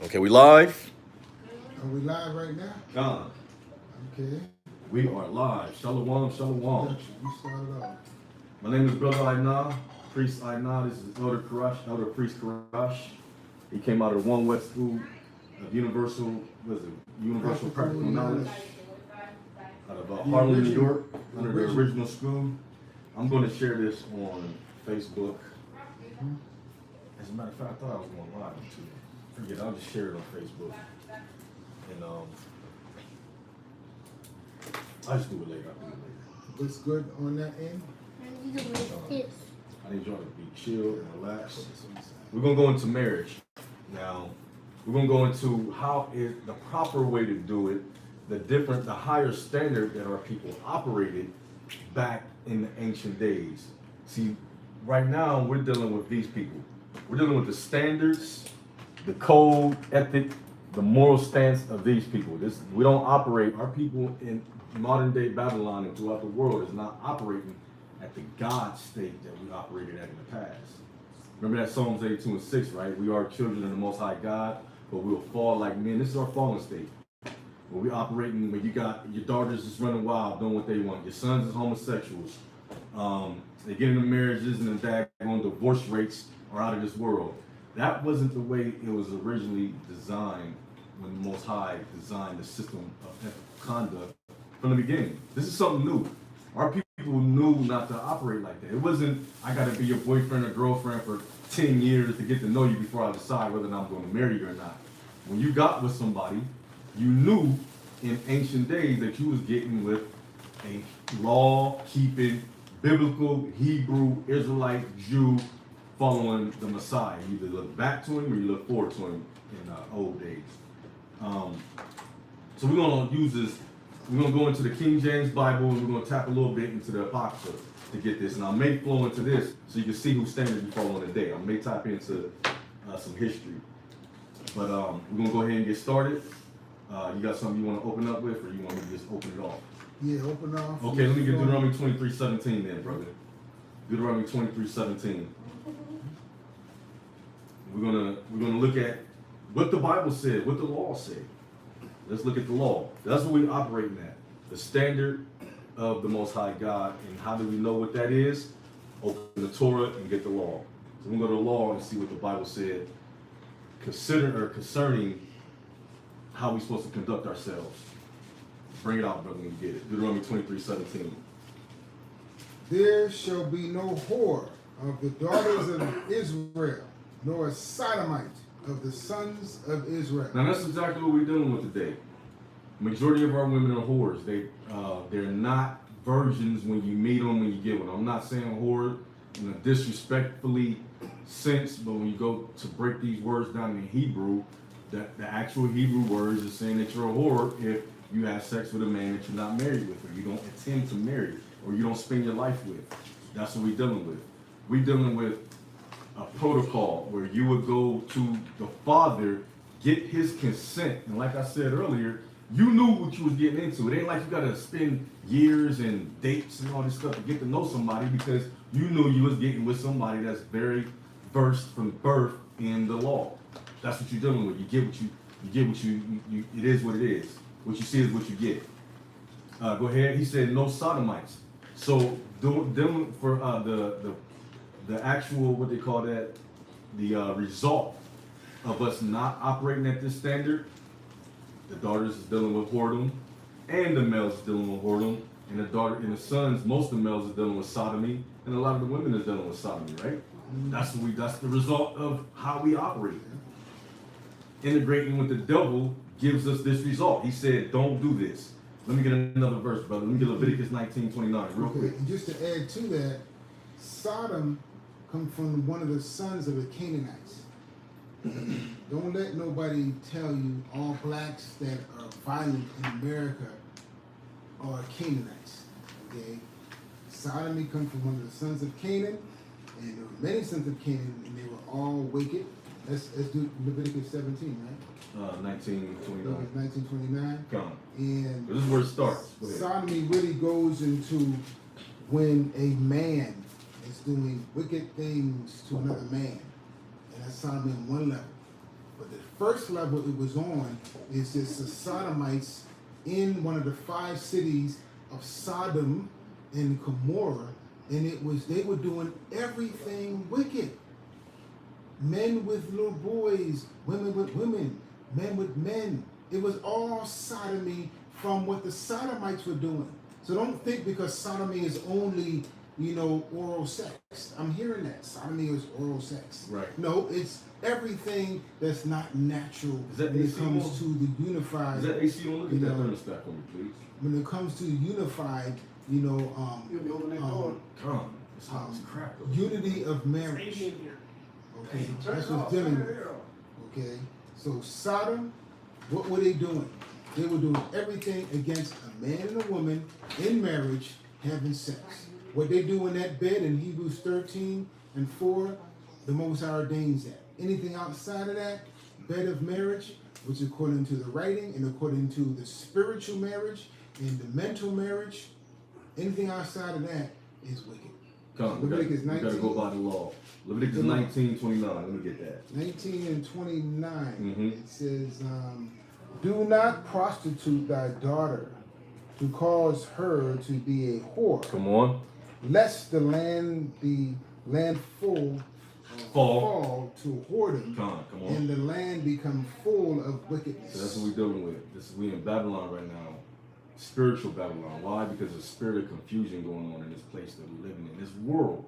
Okay, we live? Are we live right now? God, Okay. we are live. Shalom, shalom. We started off. My name is Brother Aina, Priest Aina. This is Elder Karash, Elder Priest Karash. He came out of the One West School of Universal Practical Knowledge out of Harlem, New York, under the original school. I'm going to share this on Facebook. As a matter of fact, I thought I was going live too. Forget, I'll just share it on Facebook. And I'll just do it later. What's good on that end? I need y'all to be chill and relax. We're gonna go into marriage. Now, we're gonna go into how is the proper way to do it, the higher standard that our people operated back in the ancient days. See, right now we're dealing with these people. We're dealing with the standards, the code, ethic, the moral stance of these people. We don't operate, our people in modern day Babylon and throughout the world is not operating at the God state that we operated at in the past. Remember that Psalms 82:6, right? We are children of the Most High God, but we'll fall like men. This is our fallen state. When we operating, when you got your daughters just running wild, doing what they want. Your sons is homosexuals. They get into marriages and the daggone divorce rates are out of this world. That wasn't the way it was originally designed when the Most High designed the system of ethical conduct from the beginning. This is something new. Our people knew not to operate like that. It wasn't, I got to be your boyfriend or girlfriend for 10 years to get to know you before I decide whether or not I'm going to marry you or not. When you got with somebody, you knew in ancient days that you was getting with a law-keeping, biblical, Hebrew, Israelite, Jew, following the Messiah. You either look back to him or you look forward to him in old days. So we're going to use this. We're going to go into the King James Bible and we're going to tap a little bit into the Apocrypha to get this. And I may flow into this so you can see whose standard you follow on the day. I may tap into some history. But we're going to go ahead and get started. You got something you want to open up with or you want me to just open it off? Yeah, open off. Okay, let me get Deuteronomy 23:17 then, brother. Deuteronomy 23:17. We're gonna look at what the Bible said, what the law said. Let's look at the law. That's what we're operating at. The standard of the Most High God. And how do we know what that is? Open the Torah and get the law. So we're gonna go to the law and see what the Bible said concerning how we're supposed to conduct ourselves. Bring it out, brother, when you get it. Deuteronomy 23:17. There shall be no whore of the daughters of Israel, nor a sodomite of the sons of Israel. Now that's exactly what we're dealing with today. Majority of our women are whores. They're not virgins when you meet them, when you get with them. I'm not saying whore in a disrespectfully sense, but when you go to break these words down in Hebrew, the actual Hebrew words is saying that you're a whore if you have sex with a man that you're not married with, or you don't intend to marry, or you don't spend your life with. That's what we're dealing with. We're dealing with a protocol where you would go to the father, get his consent, and like I said earlier, you knew what you was getting into. It ain't like you gotta spend years and dates and all this stuff to get to know somebody because you knew you was getting with somebody that's very versed from birth in the law. That's what you're dealing with. You get what you it is what it is. What you see is what you get. Go ahead. He said no sodomites. So them for the actual, what they call that, the result of us not operating at this standard, the daughters is dealing with whoredom, and the males is dealing with whoredom, and the sons, most of the males is dealing with sodomy, and a lot of the women is dealing with sodomy, right? That's the result of how we operate. Integrating with the devil gives us this result. He said, don't do this. Let me get another verse, brother. Let me get Leviticus 19:29 real quick. And just to add to that, Sodom come from one of the sons of the Canaanites. Don't let nobody tell you all blacks that are violent in America are Canaanites. Okay? Sodomy come from one of the sons of Canaan, and there were many sons of Canaan, and they were all wicked. Let's do Leviticus 17, right? 19:29. 19:29. Come. And This is where it starts. sodomy really goes into when a man is doing wicked things to another man. And that's sodomy on one level. But the first level it was on is just the Sodomites in one of the 5 cities of Sodom and Gomorrah, and they were doing everything wicked. Men with little boys, women with women, men with men. It was all sodomy from what the Sodomites were doing. So don't think because sodomy is only, oral sex. I'm hearing that. Sodomy is oral sex. Right. No, it's everything that's not natural when it comes to the unified. Is that AC on? Look at that thermostat for me, please. When it comes to the unified, You'll be opening that door. Come. It's hot as crap. unity of marriage. Stay in here. Okay, that's what's dealing with. Okay, so Sodom, what were they doing? They were doing everything against a man and a woman in marriage having sex. What they do in that bed in Hebrews 13:4, the Most High ordains that. Anything outside of that bed of marriage, which according to the writing and according to the spiritual marriage and the mental marriage, anything outside of that is wicked. Come, Leviticus we gotta go by the law. Leviticus 19:29. Let me get that. 19 and 29. Mhm. It says, do not prostitute thy daughter to cause her to be a whore, Come on. lest the land fall to whoredom, Come on. and the land become full of wickedness. So that's what we're dealing with. We in Babylon right now. Spiritual Babylon. Why? Because there's a spirit of confusion going on in this place that we're living in. This world.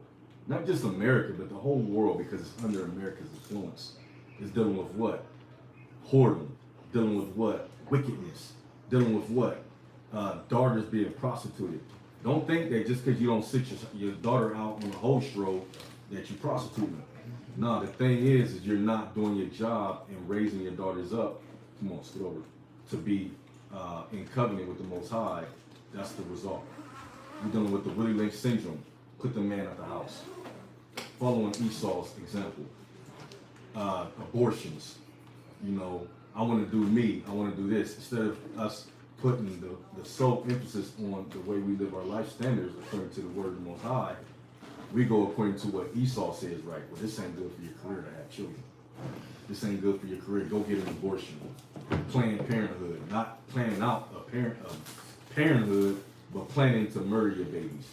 Not just America, but the whole world, because it's under America's influence. It's dealing with what? Whoredom. Dealing with what? Wickedness. Dealing with what? Daughters being prostituted. Don't think that just because you don't sit your daughter out on a whole stroll that you prostituting. No, the thing is you're not doing your job in raising your daughters up. Come on, scoot over. To be in covenant with the Most High. That's the result. We're dealing with the Willie Lynch syndrome. Put the man at the house. Following Esau's example. Abortions. I want to do me. I want to do this. Instead of us putting the sole emphasis on the way we live our life standards according to the word of the Most High, we go according to what Esau says, right? Well, this ain't good for your career to have children. This ain't good for your career. Go get an abortion. Planned Parenthood. Not planning out parenthood, but planning to murder your babies.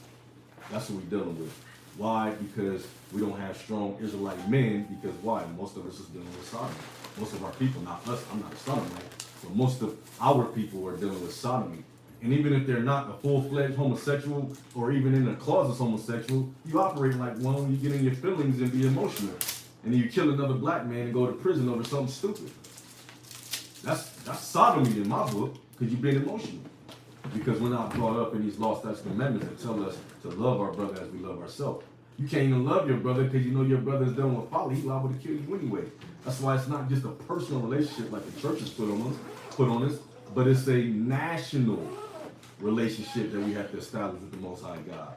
That's what we're dealing with. Why? Because we don't have strong Israelite men. Because why? Most of us is dealing with sodomy. Most of our people, not us, I'm not a sodomite, but most of our people are dealing with sodomy. And even if they're not a full-fledged homosexual or even in a closet homosexual, you operate like one when you get in your feelings and be emotional. And then you kill another black man and go to prison over something stupid. That's sodomy in my book, because you've been emotional. Because we're not brought up in these law, statutes, and commandments that tell us to love our brother as we love ourselves. You can't even love your brother because you know your brother is done with folly. He's liable to kill you anyway. That's why it's not just a personal relationship like the church has put on us, but it's a national relationship that we have to establish with the Most High God.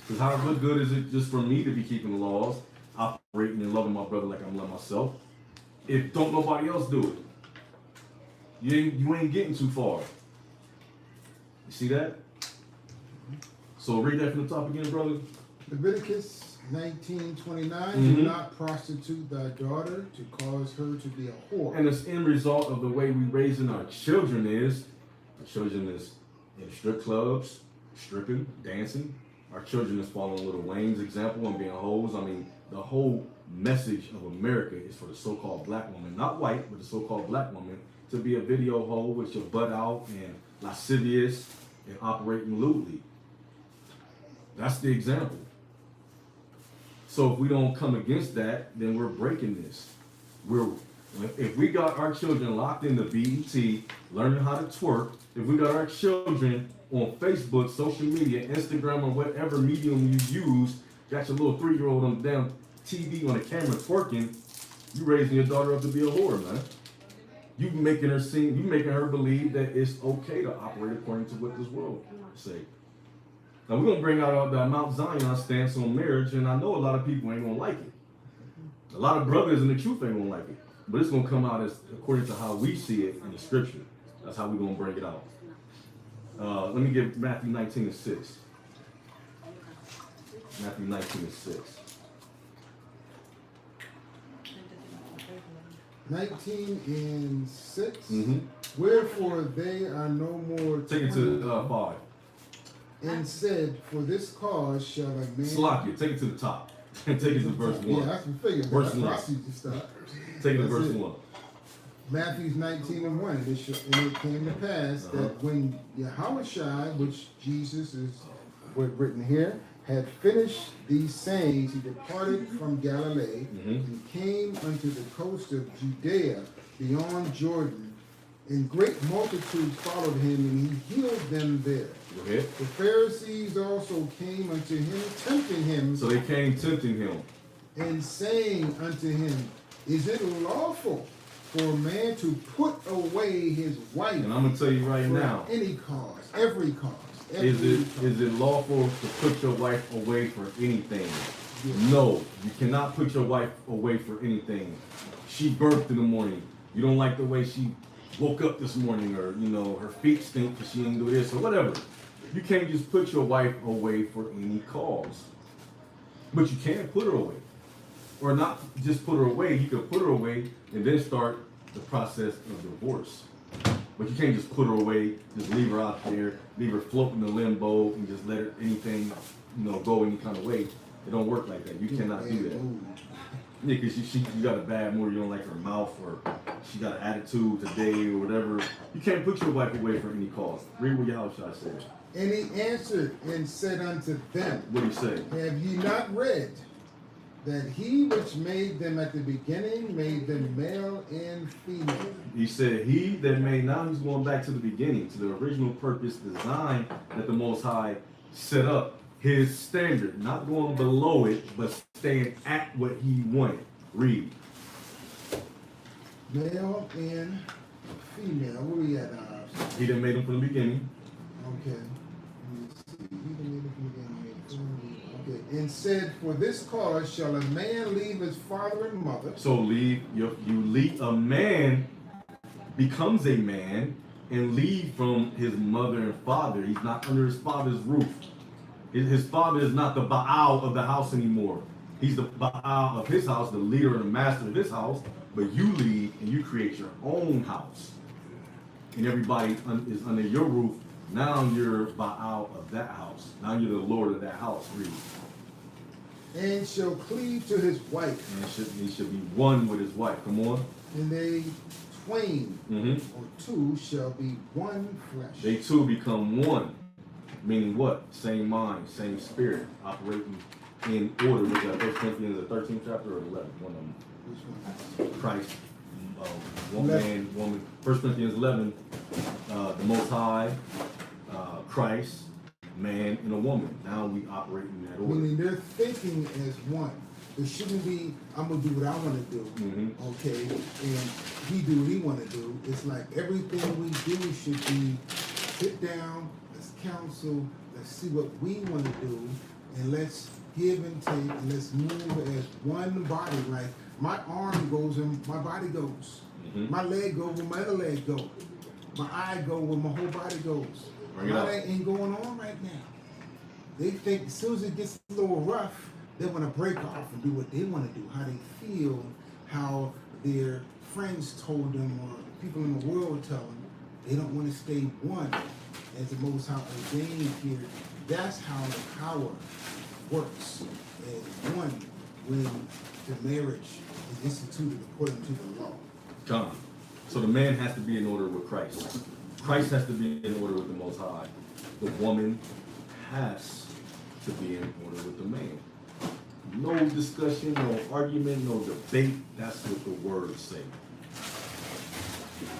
Because what good is it just for me to be keeping the laws, operating and loving my brother like I'm loving myself, if don't nobody else do it? You ain't getting too far. You see that? So read that from the top again, brother. Leviticus 19:29. Do not prostitute thy daughter to cause her to be a whore. And the end result of the way we raising our children is, our children is in strip clubs, stripping, dancing. Our children is following Lil Wayne's example and being hoes. I mean, the whole message of America is for the so-called black woman, not white, but the so-called black woman, to be a video hoe with your butt out and lascivious and operating lewdly. That's the example. So if we don't come against that, then we're breaking this. If we got our children locked into BET, learning how to twerk, if we got our children on Facebook, social media, Instagram, or whatever medium you use, got your little 3-year-old on the damn TV on the camera twerking, you raising your daughter up to be a whore, man. You making her believe that it's okay to operate according to what this world say. Now we're gonna bring out the Mount Zion stance on marriage, and I know a lot of people ain't gonna like it. A lot of brothers in the truth ain't gonna like it, but it's gonna come out as according to how we see it in the scripture. That's how we're gonna bring it out. Let me give Matthew 19:6. Matthew 19:6. 19 and 6. Mm-hmm. Wherefore they are no more. Take it to 5. And said, for this cause shall a man. Slack it. Take it to the top. And take it to verse 1. Yeah, that's the figure. Verse 1. Take it to verse 1. Matthew 19 and 1. And it came to pass that when Yahushua, which Jesus is written here, had finished these sayings, he departed from Galilee and came unto the coast of Judea beyond Jordan, and great multitudes followed him, and he healed them there. Go ahead. The Pharisees also came unto him, tempting him. So they came tempting him. And saying unto him, is it lawful for a man to put away his wife? And I'm going to tell you right for now. any cause, every cause. Is it lawful to put your wife away for anything? Yes. No, you cannot put your wife away for anything. She birthed in the morning. You don't like the way she woke up this morning, or her feet stink because she didn't do this or whatever. You can't just put your wife away for any cause. But you can put her away. Or not just put her away. You can put her away and then start the process of divorce. But you can't just put her away, just leave her out there, leave her floating in limbo, and just let her anything, go any kind of way. It don't work like that. You cannot do that. Yeah, because you got a bad mood, you don't like her mouth, or she got an attitude today, or whatever. You can't put your wife away for any cause. Read what Yahushua said. And he answered and said unto them, what did he say? Have ye not read that he which made them at the beginning made them male and female? He said, he that made, now he's going back to the beginning, to the original purpose, design that the Most High set up. His standard, not going below it, but staying at what he wanted. Read. Male and female. Where we at? He done made them from the beginning. Okay. Let me see. He done made them from the beginning. Okay. And said, for this cause shall a man leave his father and mother. So a man becomes a man and leave from his mother and father. He's not under his father's roof. His father is not the Baal of the house anymore. He's the Baal of his house, the leader and the master of his house. But you leave and you create your own house. And everybody is under your roof. Now you're Baal of that house. Now you're the Lord of that house. Read. And shall cleave to his wife. And he should be one with his wife. Come on. And they twain or two shall be one flesh. They two become one. Meaning what? Same mind, same spirit, operating in order. Was that 1 Corinthians, the 13th chapter, or 11? One of them. Which one? Christ, one man, woman. 1 Corinthians 11, the Most High, Christ, man, and a woman. Now we operate in that order. Meaning they're thinking as one. It shouldn't be, I'm going to do what I want to do, okay, and he do what he want to do. It's like everything we do should be sit down, let's counsel, let's see what we want to do, and let's give and take, and let's move as one body. Like my arm goes and my body goes. My leg goes where my other leg goes. My eye goes where my whole body goes. That ain't going on right now. They think as soon as it gets a little rough, they want to break off and do what they want to do, how they feel, how their friends told them, or people in the world tell them. They don't want to stay one as the Most High ordained here. That's how the power works as one when the marriage is instituted according to the law. Come. So the man has to be in order with Christ. Christ has to be in order with the Most High. The woman has to be in order with the man. No discussion, no argument, no debate. That's what the words say.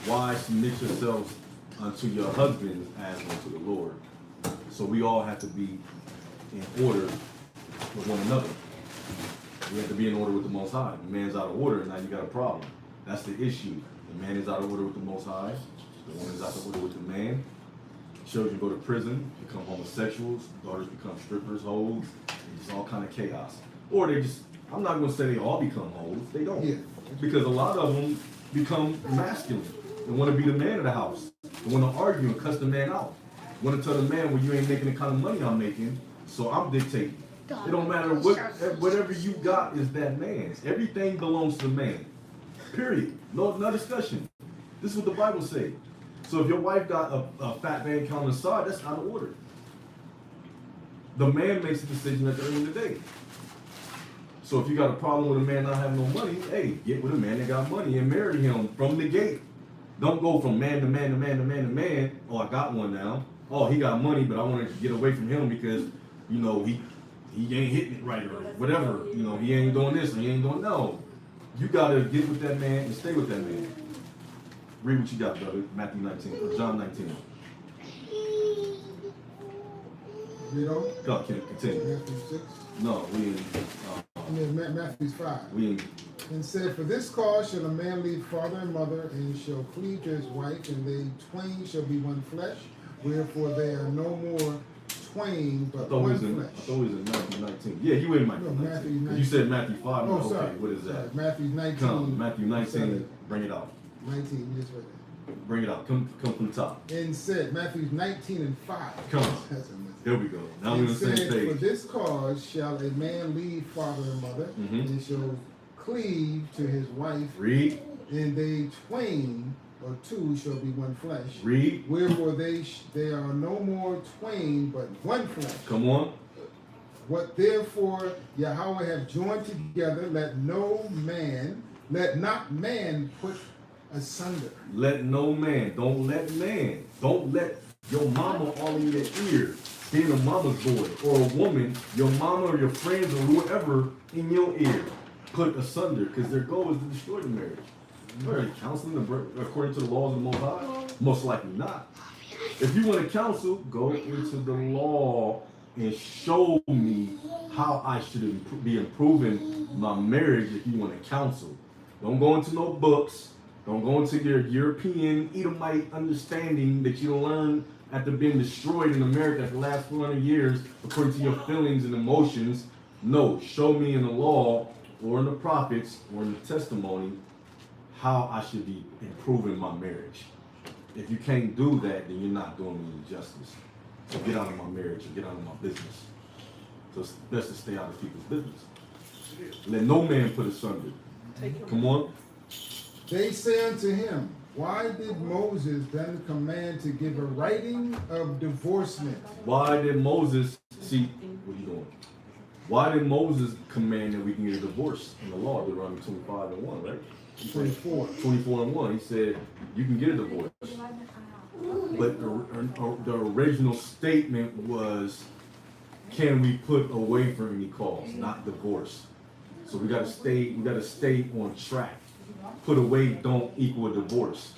Why submit yourselves unto your husbands as unto the Lord? So we all have to be in order with one another. We have to be in order with the Most High. The man's out of order, and now you got a problem. That's the issue. The man is out of order with the Most High. The woman is out of order with the man. Children go to prison, become homosexuals. Daughters become strippers, hoes. It's all kind of chaos. Or they just, I'm not going to say they all become hoes. They don't. Yeah. Because a lot of them become masculine. They want to be the man of the house. They want to argue and cuss the man out. They want to tell the man, well, you ain't making the kind of money I'm making, so I'm dictating. It don't matter whatever you got is that man's. Everything belongs to the man. Period. No discussion. This is what the Bible say. So if your wife got a fat bank account on the side, that's out of order. The man makes the decision at the end of the day. So if you got a problem with a man not having no money, hey, get with a man that got money and marry him from the gate. Don't go from man to man to man to man to man. Oh, I got one now. Oh, he got money, but I want to get away from him because, you know, he ain't hitting it right or whatever. You know, he ain't doing this and he ain't doing no. You gotta get with that man and stay with that man. Read what you got, brother. Matthew 19 or John 19. You know? God, can continue. Matthew 6. No, we ain't. Matthew 5. We ain't. And said, for this cause shall a man leave father and mother, and shall cleave to his wife, and they twain shall be one flesh. Wherefore they are no more twain, but one flesh. I thought it was in Matthew 19. Yeah, you in Matthew 19. Matthew 19. You said Matthew 5. Oh, okay, sorry. what is that? Sorry. Matthew 19. Come, Matthew 19. Bring it out. 19, just right there. Bring it out. Come from the top. And said, Matthew 19 and 5. Come on. That's a mess. There we go. Now we're on the same said, for page. this cause shall a man leave father and mother, and shall cleave to his wife, Read. and they twain or two shall be one flesh. Read. Wherefore they are no more twain, but one flesh. Come on. What therefore Yahweh have joined together, let not man put asunder. Let no man. Don't let man. Don't let your mama all in your ear. Being a mama's boy or a woman, your mama or your friends or whoever in your ear. Put asunder, because their goal is to destroy the marriage. Are they counseling according to the laws of the Most High? Most likely not. If you want to counsel, go into the law and show me how I should be improving my marriage if you want to counsel. Don't go into no books. Don't go into your European Edomite understanding that you learn after being destroyed in America for the last 400 years according to your feelings and emotions. No, show me in the law or in the prophets or in the testimony how I should be improving my marriage. If you can't do that, then you're not doing me justice. So get out of my marriage or get out of my business. So it's best to stay out of people's business. Let no man put asunder. Come on. They say unto him, why did Moses then command to give a writing of divorcement? Why did Moses, see, what are you doing? Why did Moses command that we can get a divorce in the law, Deuteronomy 25 and 1, right? 24. 24 and 1, he said, you can get a divorce. But the original statement was, can we put away for any cause, not divorce. So we gotta stay on track. Put away don't equal a divorce.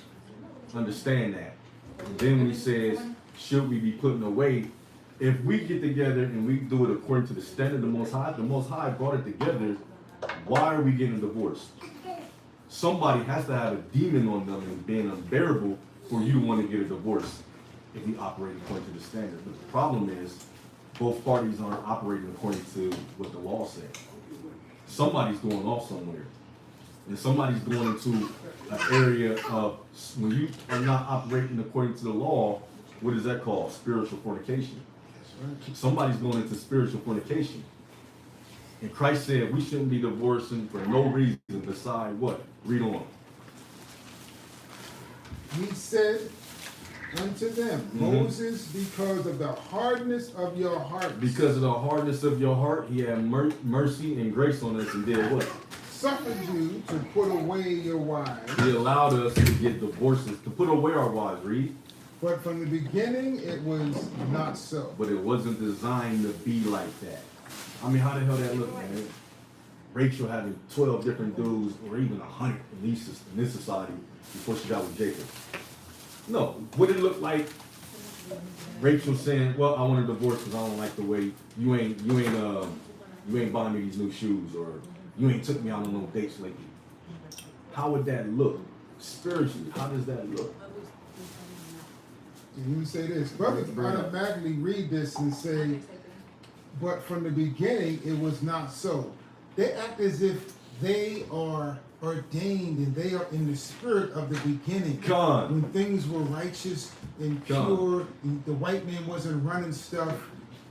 Understand that. And then when he says, should we be putting away, if we get together and we do it according to the standard of the Most High brought it together, why are we getting divorced? Somebody has to have a demon on them and being unbearable for you to want to get a divorce if we operate according to the standard. But the problem is, both parties aren't operating according to what the law says. Somebody's going off somewhere. And somebody's going into an area of, when you are not operating according to the law, what is that called? Spiritual fornication. Somebody's going into spiritual fornication. And Christ said we shouldn't be divorcing for no reason beside what? Read on. He said unto them, Moses, because of the hardness of your heart. Because of the hardness of your heart, he had mercy and grace on us and did what? Suffered you to put away your wives. He allowed us to get divorces, to put away our wives, read. But from the beginning, it was not so. But it wasn't designed to be like that. I mean, how the hell that look, man? Rachel having 12 different dudes, or even 100 in this society before she got with Jacob. No, what did it look like? Rachel saying, "Well, I want a divorce because I don't like the way you ain't buying me these new shoes, or you ain't took me out on no dates lately." How would that look spiritually? How does that look? And you say this, brothers automatically read this and say, but from the beginning it was not so. They act as if they are ordained and they are in the spirit of the beginning. Con. When things were righteous and pure, and the white man wasn't running stuff.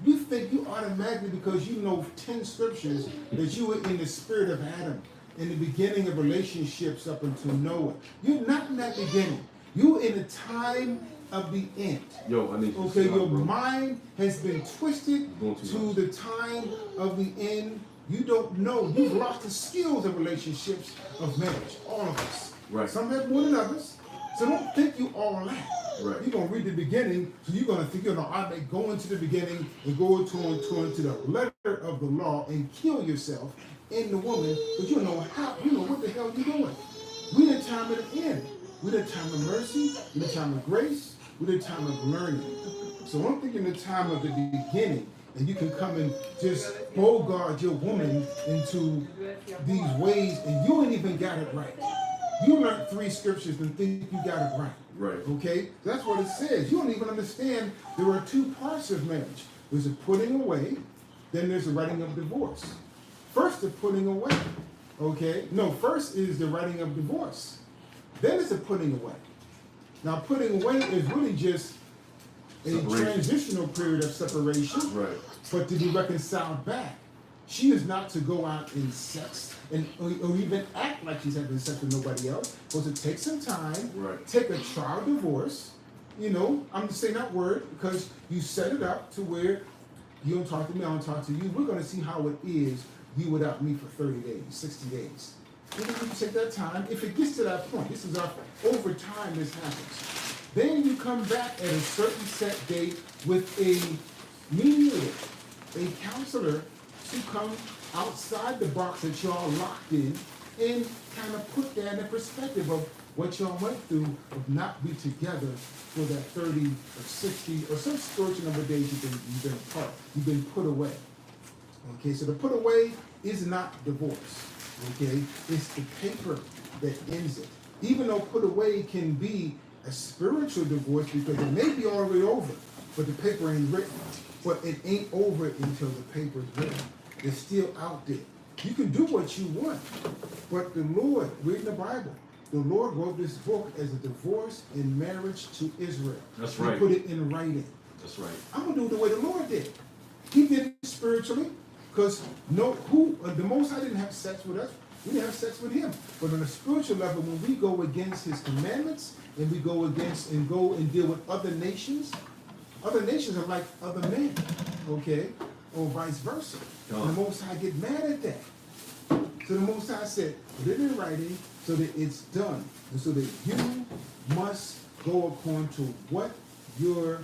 You think you automatically, because you know 10 scriptures, that you were in the spirit of Adam. in the beginning of relationships up until Noah. You're not in that beginning. You're in the time of the end. Yo, I need you to Okay, stop, your bro. mind has been twisted Going too to much. the time of the end. You don't know. You've lost the skills of relationships of marriage. All of us. Right. Some have more than others. So don't think you all that. Right. You're gonna read the beginning, so you're gonna think, I may go into the beginning and go into the letter of the law and kill yourself in the woman, but you don't know how. You know what the hell you're doing. We're in a time of the end. We're in a time of mercy. We're in a time of grace. We're in a time of learning. So don't think in the time of the beginning, and you can come and just bogart your woman into these ways, and you ain't even got it right. You learned 3 scriptures and think you got it right. Right. Okay? That's what it says. You don't even understand there are 2 parts of marriage. There's a putting away, then there's the writing of divorce. First, the putting away. Okay? No, first is the writing of divorce. Then it's the putting away. Now, putting away is really just a Separation. transitional period of separation, Right. but to be reconciled back. She is not to go out in sex or even act like she's having sex with nobody else. Supposed to take some time, Right. take a trial divorce. I'm just saying that word because you set it up to where you don't talk to me, I don't talk to you. We're going to see how it is you without me for 30 days, 60 days. You can take that time. If it gets to that point, this is over time this happens. Then you come back at a certain set date with a mediator, a counselor to come outside the box that y'all locked in and kind of put that in perspective of what y'all went through of not be together for that 30 or 60 or some spiritual number of days you've been apart, you've been put away. Okay, so the put away is not divorce. Okay, it's the paper that ends it. Even though put away can be a spiritual divorce because it may be already over, but the paper ain't written. But it ain't over until the paper's written. It's still out there. You can do what you want, but the Lord, reading the Bible, the Lord wrote this book as a divorce in marriage to Israel. That's He right. put it in writing. That's right. I'm gonna do it the way the Lord did. He did it spiritually, because the Most High didn't have sex with us. We didn't have sex with Him. But on a spiritual level, when we go against His commandments and we go against and deal with other nations are like other men, okay, or vice versa. And the Most High get mad at that. So the Most High said, put it in writing so that it's done, and so that you must go according to what your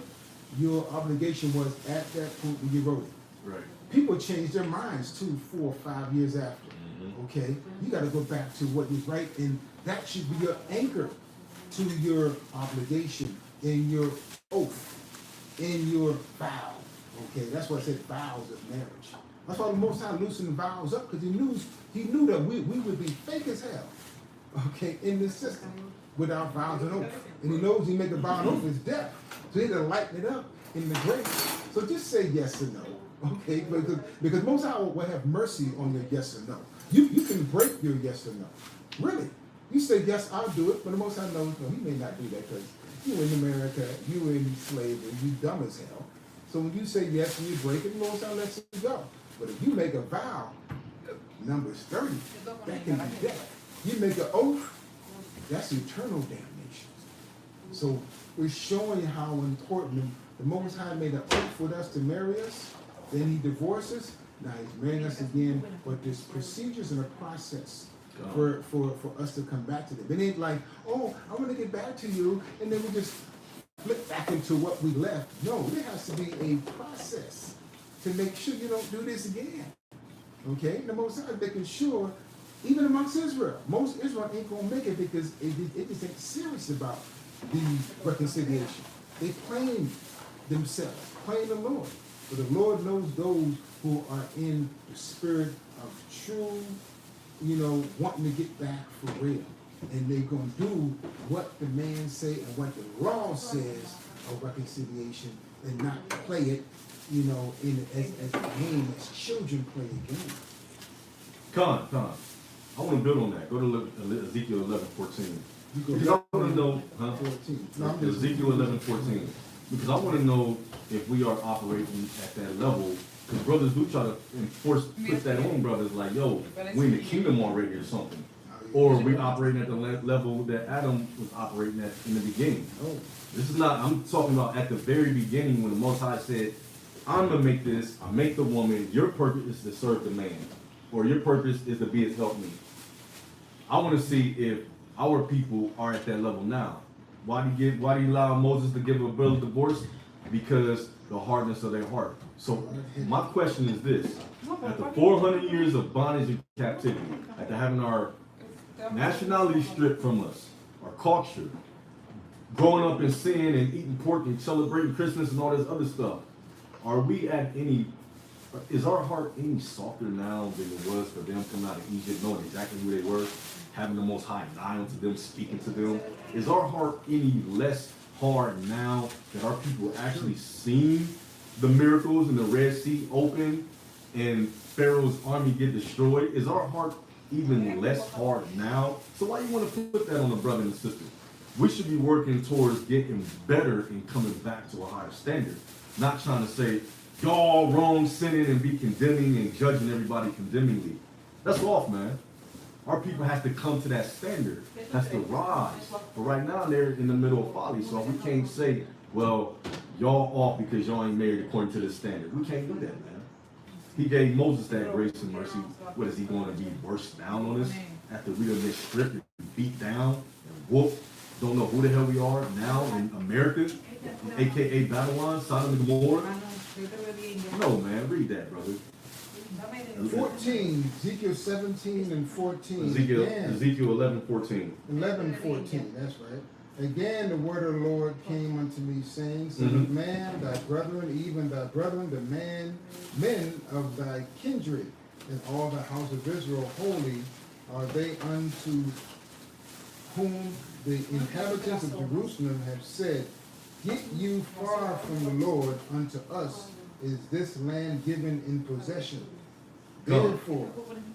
obligation was at that point when you wrote it. Right. People change their minds 2, 4, 5 years after. Okay, you got to go back to what is right, and that should be your anchor to your obligation in your oath, in your vow. Okay, that's why I said vows of marriage. That's why the Most High loosened the vows up, because he knew that we would be fake as hell. Okay, in this system without vows and oath, and He knows He make a vow and oath is death, so He had to lighten it up in the grace. So just say yes or no. Okay, because Most High will have mercy on your yes or no. You can break your yes or no. Really. You say, yes, I'll do it, but the Most High knows, no, He may not do that because you in America, you in slavery, you dumb as hell. So when you say yes and you break it, the Most High lets you go. But if you make a vow, Numbers 30, that can be death. You make an oath, that's eternal damnation. So we're showing how important the Most High made an oath with us to marry us, then He divorces. Now He's marrying us again, but there's procedures and a process for us to come back to them. It ain't like, oh, I want to get back to you, and then we just flip back into what we left. No, there has to be a process to make sure you don't do this again. Okay? The Most High is making sure, even amongst Israel, most Israel ain't going to make it because it just ain't serious about the reconciliation. They claim themselves, claim the Lord. But the Lord knows those who are in the spirit of true, wanting to get back for real. And they're going to do what the man say and what the law says of reconciliation and not play it, as a game, as children play a game. Con. I want to build on that. Go to Ezekiel 11:14. Because I want to know, 14. No, I'm just- Ezekiel 11:14. Because I want to know if we are operating at that level Because brothers do try to put that on brothers like, yo, we in the kingdom already or something. Or we operating at the level that Adam was operating at in the beginning. Oh, This is not, I'm talking about at the very beginning when the Most High said, I'm going to make this, I make the woman, your purpose is to serve the man. Or your purpose is to be his helpmeet. I want to see if our people are at that level now. Why do you allow Moses to give a bill of divorce? Because the hardness of their heart. So my question is this: after 400 years of bondage and captivity, after having our nationality stripped from us, our culture, growing up in sin and eating pork and celebrating Christmas and all this other stuff, are we at any? Is our heart any softer now than it was for them coming out of Egypt, knowing exactly who they were, having the Most High nigh unto them, speaking to them? Is our heart any less hard now that our people actually seen the miracles and the Red Sea open and Pharaoh's army get destroyed? Is our heart even less hard now? So why you want to put that on the brother and sister? We should be working towards getting better and coming back to a higher standard, not trying to say, y'all wrong, sinning, and be condemning and judging everybody condemningly. That's off, man. Our people have to come to that standard, has to rise. But right now, they're in the middle of folly, so we can't say, well, y'all off because y'all ain't married according to this standard. We can't do that, man. He gave Moses that grace and mercy. What, is he going to be worse down on us after we done been stripped and beat down and whooped? Don't know who the hell we are now in America, aka Babylon, Sodom and Gomorrah? No, man, read that, brother. 14, Ezekiel 17 and 14. Ezekiel Again, 11:14. 11, 14, that's right. Again, the word of the Lord came unto me, saying, Son of man, thy brethren, even thy brethren, the men of thy kindred, and all the house of Israel holy are they unto whom the inhabitants of Jerusalem have said, Get you far from the Lord, unto us is this land given in possession. Therefore,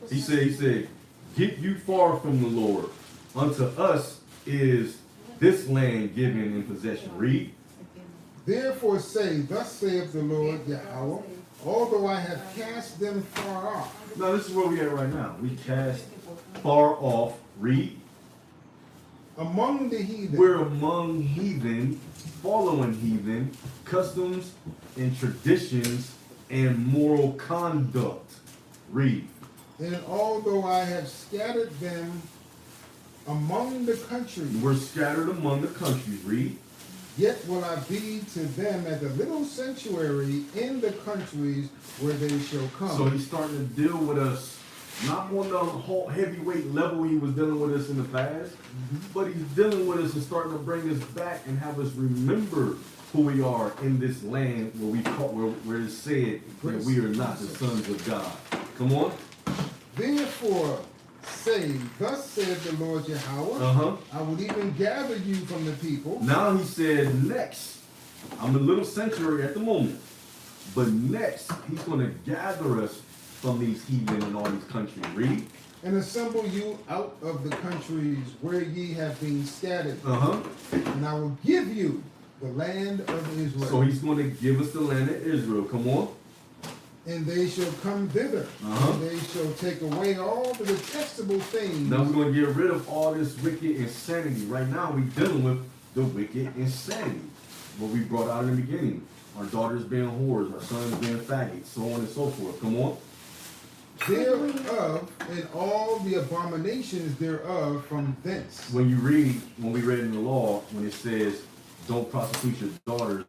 He said, get you far from the Lord. Unto us is this land given in possession. Read. therefore say, Thus saith the Lord Yahweh, although I have cast them far off. Now this is where we at right now. We cast far off. Read. Among the heathen. We're among heathen, following heathen, customs and traditions and moral conduct. Read. And although I have scattered them among the countries, We're scattered among the countries. Read. yet will I be to them as a little sanctuary in the countries where they shall come. So he's starting to deal with us, not on the whole heavyweight level he was dealing with us in the past, but he's dealing with us and starting to bring us back and have us remember who we are in this land where we where it's said that we are not the sons of God. Come on. Therefore say, Thus saith the Lord Yahweh, I will even gather you from the people. Now he said, next, I'm a little sanctuary at the moment, but next he's going to gather us from these heathen and all these countries. Read. And assemble you out of the countries where ye have been scattered. And I will give you the land of Israel. So he's going to give us the land of Israel. Come on. And they shall come thither. And they shall take away all the detestable things. Now we're going to get rid of all this wicked insanity. Right now we're dealing with the wicked insanity. What we brought out in the beginning. Our daughters being whores, our sons being faggots, so on and so forth. Come on. Thereof, and all the abominations thereof from thence. When we read in the law, when it says, don't prostitute your daughters,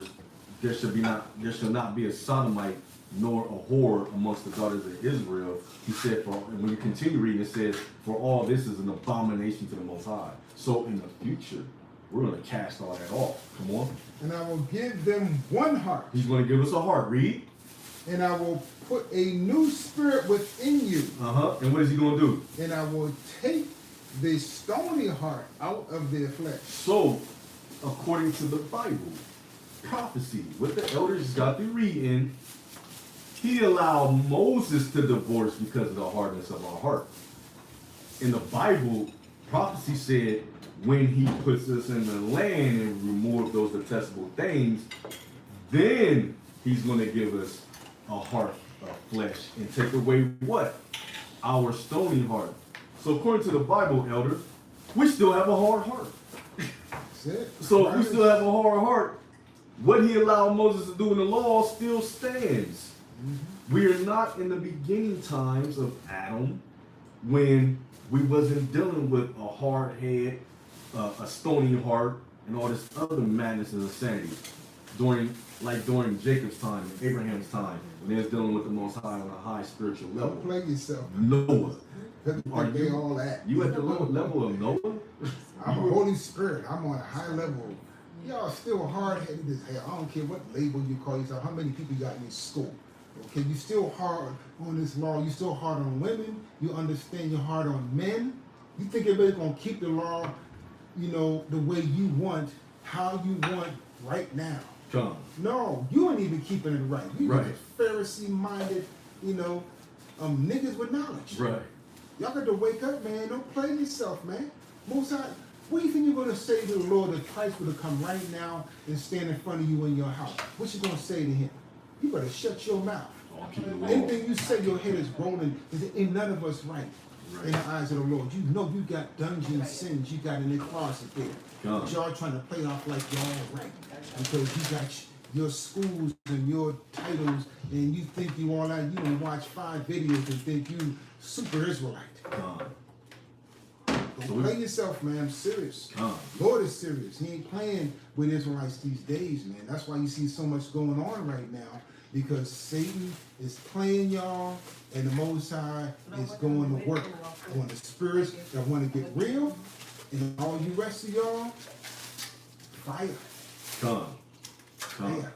there shall not be a sodomite nor a whore amongst the daughters of Israel. He said, and when you continue reading, it says, for all this is an abomination to the Most High. So in the future, we're going to cast all that off. Come on. And I will give them one heart. He's going to give us a heart. Read. And I will put a new spirit within you. And what is he going to do? And I will take the stony heart out of their flesh. So, according to the Bible, prophecy, what the elders got through reading, he allowed Moses to divorce because of the hardness of our heart. In the Bible, prophecy said when he puts us in the land and remove those detestable things, then he's going to give us a heart flesh and take away what? Our stony heart. So according to the Bible, elder, we still have a hard heart. That's it. So if we still have a hard heart, what he allowed Moses to do in the law still stands. We are not in the beginning times of Adam when we wasn't dealing with a hard head, a stony heart, and all this other madness and insanity. During Jacob's time and Abraham's time, when they was dealing with the Most High on a high spiritual level. Don't play yourself. Noah. Are they all at? You at the level of Noah? I'm a Holy Spirit. I'm on a high level. Y'all still hard-headed as hell. I don't care what label you call yourself. How many people you got in school? Okay, you still hard on this law. You still hard on women. You understand you're hard on men. You think everybody's gonna keep the law, you know, the way you want, how you want right now. Come. No, you ain't even keeping it right. You Right. just Pharisee-minded, you know, niggas with knowledge. Right. Y'all got to wake up, man. Don't play yourself, man. Most High, what do you think you're going to say to the Lord if Christ were to come right now and stand in front of you in your house? What you going to say to him? You better shut your mouth. I'll keep the law. Anything you say, your head is rolling. Ain't none of us right in the eyes of the Lord. You know you got dungeon sins you got in the closet there. God. But y'all trying to play off like y'all right. Because you got your schools and your titles and you think you all that. You don't watch 5 videos and think you super Israelite. God. Don't play yourself, man. I'm serious. God. Lord is serious. He ain't playing with Israelites these days, man. That's why you see so much going on right now. Because Satan is playing y'all, and the Most High is going to work on the spirits that want to get real, and all you rest of y'all, fire, Come. Come. fire.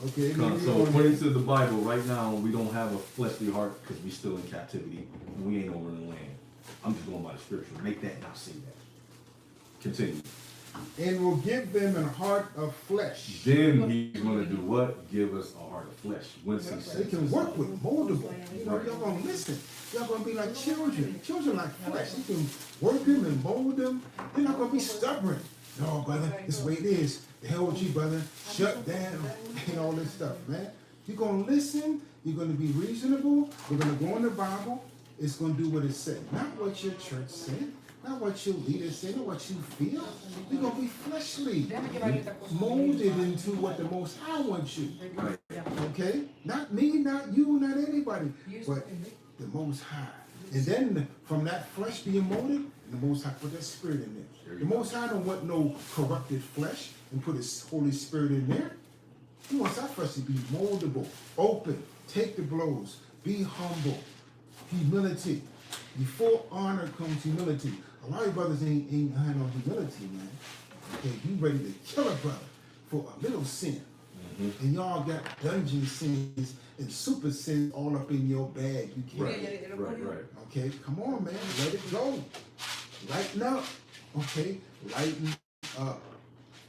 Okay, Come. maybe So on- according to the Bible, right now we don't have a fleshly heart because we still in captivity and we ain't over in the land. I'm just going by the scripture. Make that not say that. Continue. and will give them a heart of flesh. Then he's going to do what? Give us a heart of flesh. Once he They sets can us work up. with moldable. You know, y'all gonna listen. Y'all gonna be like children. Children like flesh. You can work them and mold them. They're not gonna be stubborn. No, brother, this is the way it is. The hell with you, brother. Shut down. And all this stuff, man. You're gonna listen. You're gonna be reasonable. You're gonna go in the Bible. It's gonna do what it said. Not what your church said. Not what your leaders say. Not what you feel. You're gonna be fleshly. Molded into what the Most High wants you. Right. Okay? Not me, not you, not anybody, but the Most High. And then from that flesh being molded, the Most High put that spirit in there. The Most High don't want no corrupted flesh and put His Holy Spirit in there. He wants our flesh to be moldable, open, take the blows, be humble, humility. Before honor comes humility. A lot of brothers ain't had no humility, man. Okay, you ready to kill a brother for a little sin. And y'all got dungeon sins and super sins all up in your bag. You can't. Right. Okay, come on, man. Let it go. Lighten up. Okay, lighten up.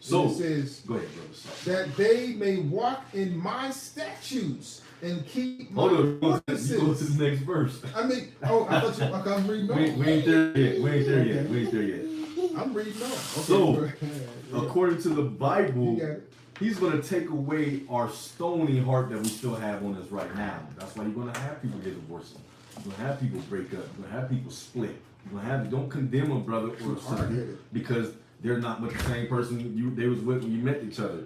So, And it says go ahead, brother. that they may walk in my statutes and keep my Hold on, you go to ordinances. the next verse. I mean, oh, I thought you, like I'm reading on. We ain't there yet. We ain't there yet. We ain't there yet. I'm reading on. Okay, So, yeah. according to the Bible, You got it. He's going to take away our stony heart that we still have on us right now. That's why you're going to have people get divorced. You're going to have people break up. You're going to have people split. You're going to have, don't condemn a brother or a sister Hard-headed. because they're not with the same person they was with when you met each other.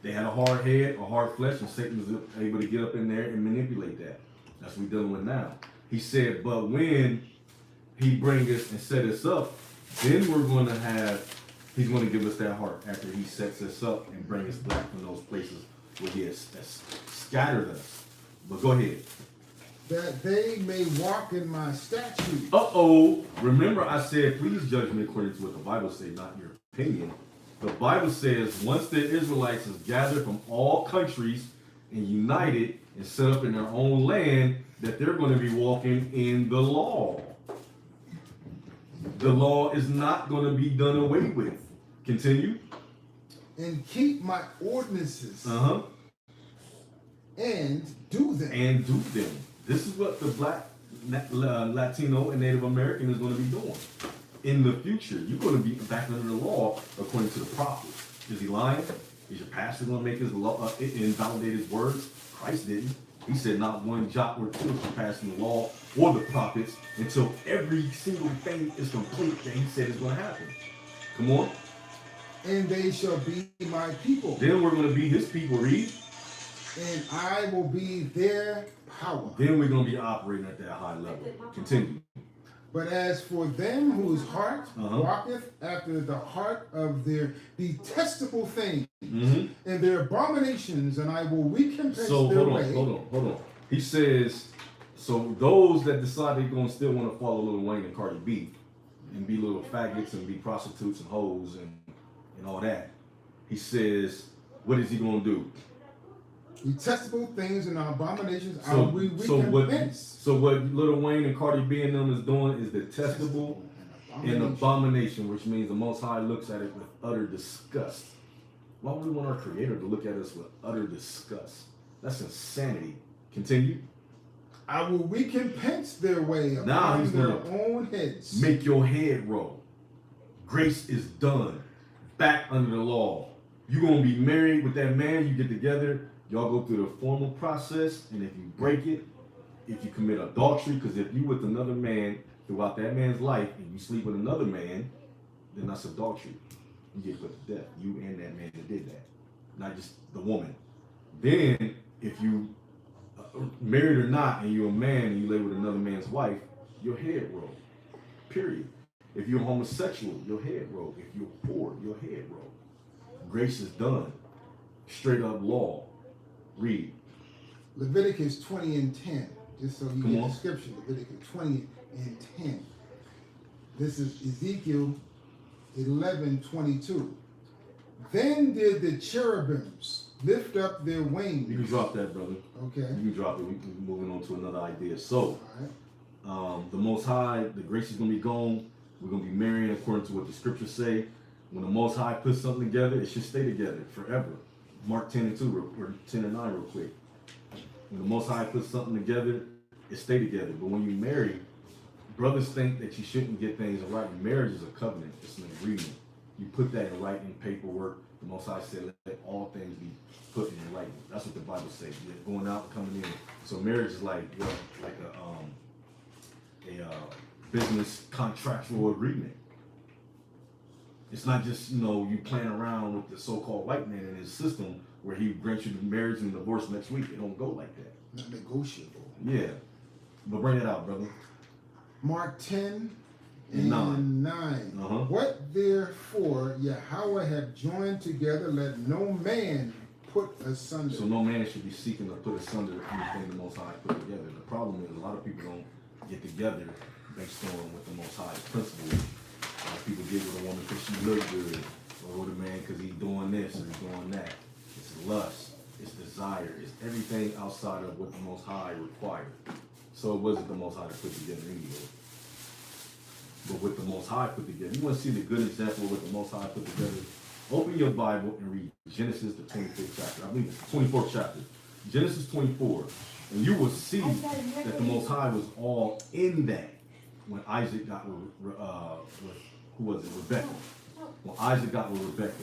They had a hard head, a hard flesh, and Satan was able to get up in there and manipulate that. That's what we're dealing with now. He said, but when he bring us and set us up, then we're going to have, he's going to give us that heart after he sets us up and bring us back from those places where he has scattered us. But go ahead. That they may walk in my statutes. Uh-oh. Remember I said, please judge me according to what the Bible says, not your opinion. The Bible says once the Israelites is gathered from all countries and united and set up in their own land, that they're going to be walking in the law. The law is not going to be done away with. Continue. And keep my ordinances Uh-huh. and do them. And do them. This is what the black, Latino, and Native American is going to be doing. In the future, you're going to be back under the law according to the prophets. Is he lying? Is your pastor going to make his law invalidate his words? Christ didn't. He said not one jot or tittle shall pass in the law or the prophets until every single thing is complete that he said is going to happen. Come on. And they shall be my people. Then we're going to be his people, read. And I will be their power. Then we're going to be operating at that high level. Continue. But as for them whose heart Uh-huh. walketh after the heart of their detestable things Mm-hmm. and their abominations, and I will recompense So their hold way. on. He says, so those that decide they're going to still want to follow Lil Wayne and Cardi B and be little faggots and be prostitutes and hoes and all that, he says, what is he going to do? Detestable things and abominations, I So, will so what? recompense. So what Lil Wayne and Cardi B and them is doing is detestable and abomination, which means the Most High looks at it with utter disgust. Why would we want our Creator to look at us with utter disgust? That's insanity. Continue. I will recompense their way Now upon he's their gonna own heads. Make your head roll. Grace is done. Back under the law. You're gonna be married with that man. You get together. Y'all go through the formal process, and if you break it, if you commit adultery, because if you with another man throughout that man's life and you sleep with another man, then that's adultery. You get put to death. You and that man that did that, not just the woman. Then, if you married or not, and you're a man and you lay with another man's wife, your head roll. Period. If you're homosexual, your head roll. If you're poor, your head roll. Grace is done. Straight up law. Read. Leviticus 20 and 10, just so you Come get on. the scripture. Leviticus 20 and 10. This is Ezekiel 11:22. Then did the cherubims lift up their wings. You can drop that, brother. Okay. You can drop it. We can moving on to another idea. So, All right. the Most High, the grace is gonna be gone. We're gonna be married according to what the scriptures say. When the Most High puts something together, it should stay together forever. Mark 10 and 2 or 10 and 9 real quick. When the Most High puts something together, it stay together. But when you marry, brothers think that you shouldn't get things in writing. Marriage is a covenant. It's an agreement. You put that in writing, paperwork. The Most High said, let all things be put in writing. That's what the Bible says. You're going out and coming in. So marriage is like what? Like a business contractual agreement. It's not just, you playing around with the so-called white man in his system where he grants you the marriage and divorce next week. It don't go like that. Not negotiable. Yeah. But bring it out, brother. Mark 10 And and 9. Uh-huh. What therefore Yahweh have joined together, let no man put asunder. So no man should be seeking to put asunder anything the Most High put together. The problem is a lot of people don't get together based on what the Most High principle is. A lot of people get with a woman because she look good, or with a man because he's doing this or he's doing that. It's lust, it's desire, it's everything outside of what the Most High required. So it wasn't the Most High to put together anyway. But what the Most High put together, you want to see the good example of what the Most High put together? Open your Bible and read Genesis, the 25th chapter. I believe it's the 24th chapter. Genesis 24. And you will see that the Most High was all in that when Isaac got with who was it? Rebecca. When Isaac got with Rebecca.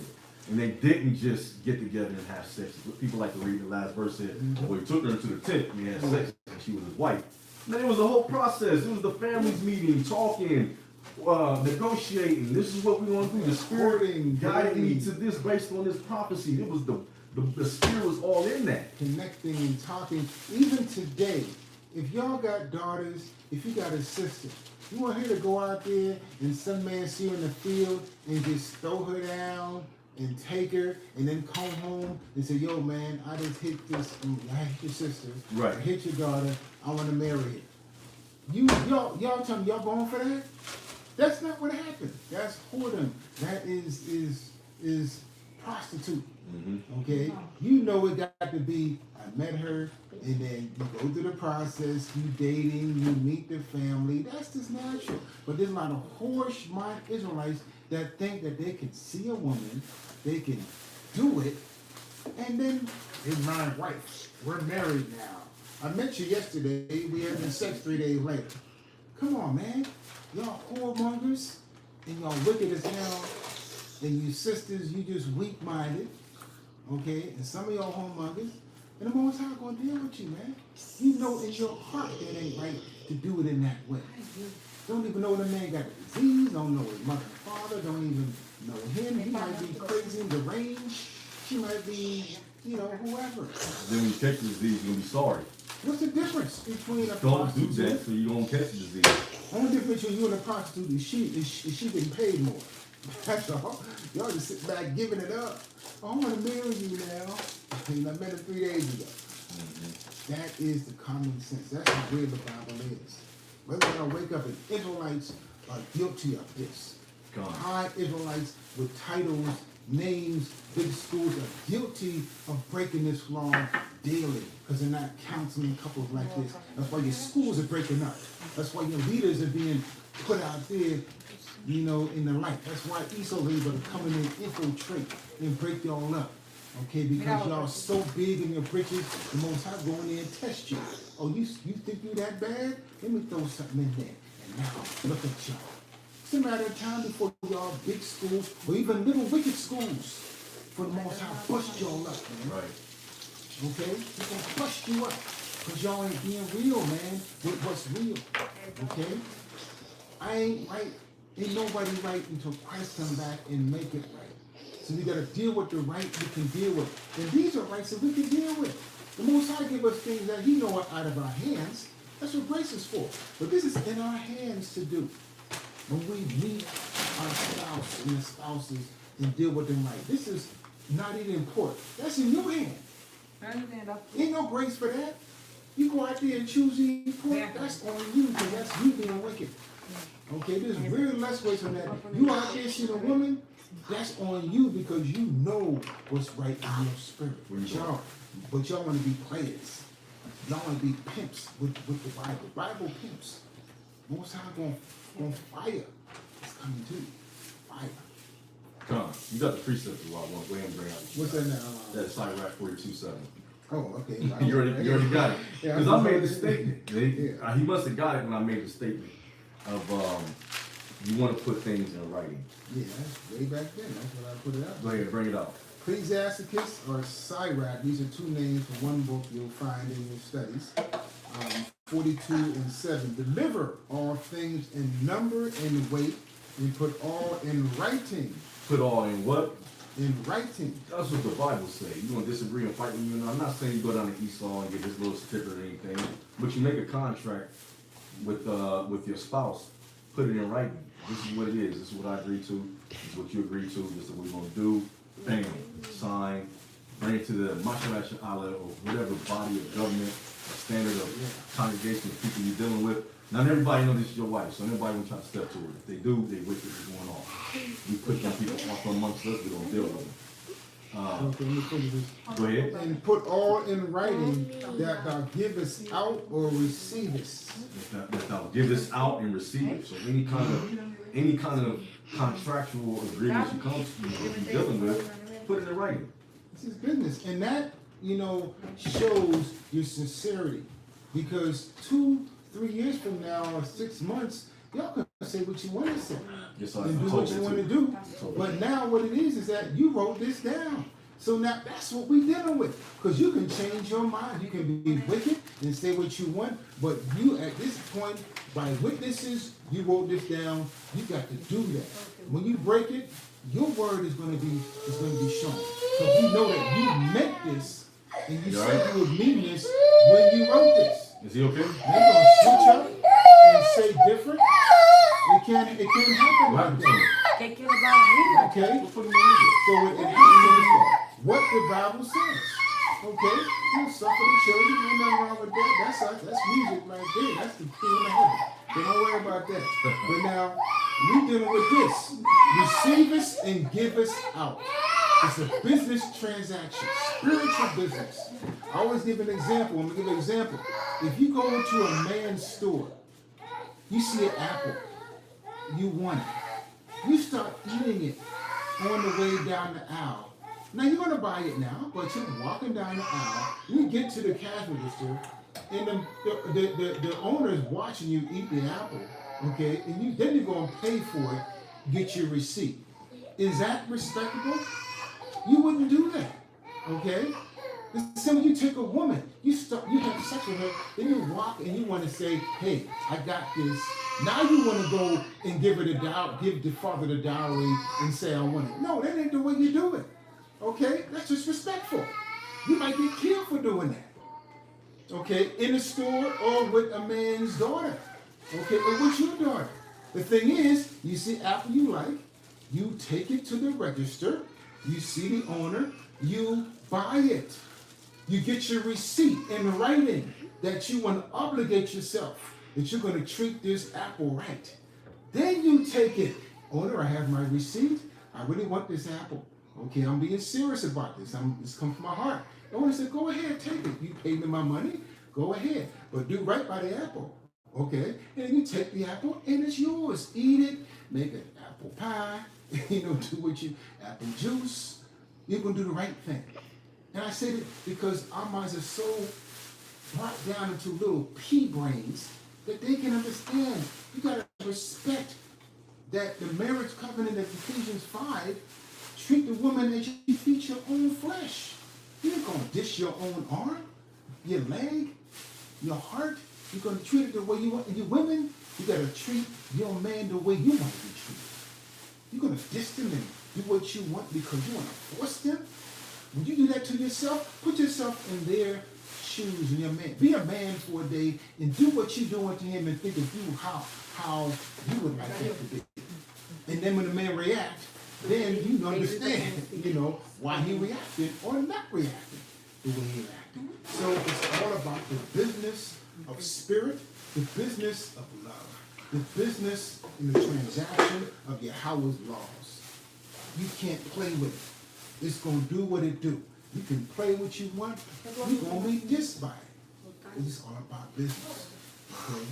And they didn't just get together and have sex. People like to read the last verse said, well, he took her into the tent and he had sex and she was his wife. Man, it was a whole process. It was the families meeting, talking, negotiating. This is what we want to do. The Spirit guided me to this based on this prophecy. It was the Spirit was all in that. Connecting and talking. Even today, if y'all got daughters, if you got a sister, you want her to go out there and some man see her in the field and just throw her down and take her and then come home and say, yo man, I just hit this, I hit your sister, Right. I hit your daughter, I want to marry her. Y'all tell me y'all going for that? That's not what happened. That's whoredom. That is prostitute. Mm-hmm. Okay? You know it got to be, I met her, and then you go through the process, you dating, you meet the family. That's just natural. But there's a lot of horse-minded Israelites that think that they can see a woman, they can do it, and then it's my wife. We're married now. I met you yesterday, we having sex 3 days later. Come on, man. Y'all whoremongers, and y'all wicked as hell, and you sisters, you just weak-minded. Okay, and some of y'all homemongers, And the Most High gonna deal with you, man. You know in your heart that it ain't right to do it in that way. Don't even know the man got a disease, don't know his mother and father, don't even know him. He might be crazy and deranged. She might be, whoever. Then when you catch the disease, you're gonna be sorry. What's the difference between a Don't do prostitute? that so you don't catch the disease. Only difference between you and a prostitute is she getting paid more. That's all. Y'all just sit back giving it up. Oh, I want to marry you now. I met her 3 days ago. Mm-hmm. That is the common sense. That's how real the Bible is. Whether or not wake up and Israelites are guilty of this. God. High Israelites with titles, names, big schools are guilty of breaking this law daily because they're not counseling couples like this. That's why your schools are breaking up. That's why your leaders are being put out there, in the light. That's why Esau's able to come in and infiltrate and break y'all up. Okay, because y'all so big in your britches, the Most High go in there and test you. Oh, you think you that bad? Let me throw something in there. And now, look at y'all. It's a matter of time before y'all big schools, or even little wicked schools, for the Most High bust y'all up, man. Right. Okay? He's gonna bust you up. Because y'all ain't being real, man, with what's real. Okay? I ain't right. Ain't nobody right until Christ come back and make it right. So we gotta deal with the right we can deal with. And these are rights that we can deal with. The Most High give us things that He know are out of our hands. That's what grace is for. But this is in our hands to do. When we meet our spouse and the spouses and deal with them right. This is not even important. That's in your hand. Ain't no grace for that. You go out there and choose to eat pork, that's on you, because that's you being wicked. Okay, there's very less ways on that. You out there seeing a woman, that's on you because you know what's right in your spirit. But y'all want to be players. Y'all want to be pimps with the Bible. Bible pimps. Most High gonna fire. It's coming too. Fire. Come, you got the precepts a lot. Go ahead and bring out. What's that now? That's Sirach 42:7. Oh, okay. You already got it. Yeah, Because I made the statement. Yeah. He must have got it when I made the statement of you want to put things in writing. Yeah, that's way back then. That's when I put it out. Go ahead, bring it out. Ecclesiasticus or Sirach, these are two names for one book you'll find in your studies. 42 and 7. Deliver all things in number and weight, and put all in writing. Put all in what? In writing. That's what the Bible says. You want to disagree and fight with me? I'm not saying you go down to Esau and get this little sticker or anything, but you make a contract with your spouse. Put it in writing. This is what it is. This is what I agree to. This is what you agree to. This is what we're gonna do. Bam. Sign. Bring it to the Mashalash Allah or whatever body of government, standard of congregation of people you're dealing with. Not everybody knows this is your wife, so nobody will try to step to her. If they do, they wish this is going on. We put them people off amongst us, we don't deal with them. Okay, let me finish this. Go ahead. And put all in writing that thou givest out or receivest. That thou give this out and receive it. So any kind of contractual agreements you come to, you're dealing with, put it in writing. This is business. And that, shows your sincerity. Because 2-3 years from now or 6 months, y'all can say what you want to say. Yes, I And do told what you you want to to. do. Told But you. now what it is that you wrote this down. So now that's what we're dealing with. Because you can change your mind. You can be wicked and say what you want. But you, at this point, by witnesses, you wrote this down. You got to do that. When you break it, your word is going to be shown. Because you know that you meant this, and you said you would mean this when you wrote this. Is he okay? They're gonna switch up and say different. It can't happen What like happened to him? that. They care about me. Okay? We'll put him on So it happens what the Bible says. Okay? You suffer the children, ain't nothing wrong with that. That's music right there. That's the kingdom of heaven. So don't worry about that. But now we dealing with this. Receive us and give us out. It's a business transaction, spiritual business. I always give an example. I'm gonna give an example. If you go into a man's store, you see an apple, you want it. You start eating it on the way down the aisle. Now you're gonna buy it now, but you're walking down the aisle. You get to the cash register, and the owner is watching you eat the apple. Okay, and then you're gonna pay for it, get your receipt. Is that respectable? You wouldn't do that, okay? The same way you take a woman, you have sex with her, then you walk and you want to say, hey, I got this. Now you want to go and give the father the dowry and say, I want it. No, that ain't the way you do it. Okay? That's disrespectful. You might get killed for doing that. Okay? In the store or with a man's daughter. Okay? Or with your daughter. The thing is, you see apple you like, you take it to the register, you see the owner, you buy it. You get your receipt in writing that you want to obligate yourself, that you're going to treat this apple right. Then you take it. Owner, I have my receipt. I really want this apple. Okay, I'm being serious about this. This comes from my heart. The owner said, go ahead, take it. You paid me my money. Go ahead. But do right by the apple. Okay? And you take the apple and it's yours. Eat it. Make an apple pie. Do what you, apple juice. You're going to do the right thing. And I said it because our minds are so brought down into little pea brains that they can understand. You got to respect that the marriage covenant of Ephesians 5, treat the woman as you treat your own flesh. You're not going to dish your own arm, your leg, your heart. You're going to treat it the way you want. And you women, you got to treat your man the way you want to be treated. You're going to dish them and do what you want because you want to force them. When you do that to yourself, put yourself in their shoes and your man. Be a man for a day and do what you're doing to him and think of you how you would like that to be. And then when the man reacts, then you understand, why he reacted or not reacted the way he reacted. So it's all about the business of spirit, the business of love, the business in the transaction of Yahweh's laws. You can't play with it. It's going to do what it do. You can play what you want. You're going to be dissed by it. It's all about business. Okay?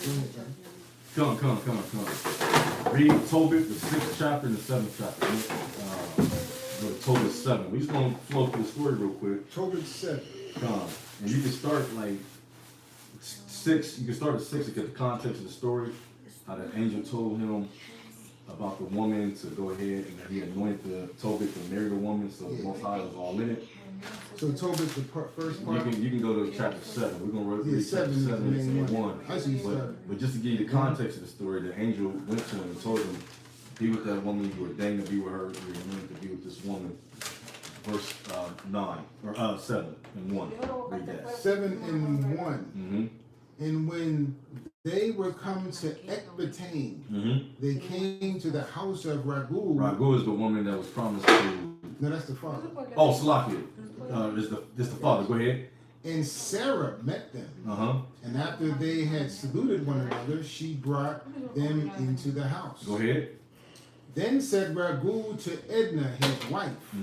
Go ahead, brother. Come. Read Tobit, the 6th chapter and the 7th chapter. Go to Tobit 7. We just going to flow through the story real quick. Tobit 7. Come. And you can start like 6. You can start at 6 to get the context of the story. How the angel told him about the woman to go ahead and he anointed the Tobit to marry the woman, so the Most High was all in it. So Tobit, the first part. You can go to chapter 7. We're gonna read chapter 7 and 1. I see 7. But just to give you the context of the story, the angel went to him and told him, "Be with that woman. You were ordained to be with her. You were anointed to be with this woman." Verse 9 or 7 and 1. Read that. 7 and 1. Mm-hmm. And when they were come to Ecbatane, they came to the house of Ragu. Ragu is the woman that was promised to. No, that's the father. Oh, Salakia. This the father. Go ahead. And Sarah met them. And after they had saluted one another, she brought them into the house. Go ahead. Then said Ragu to Edna, his wife,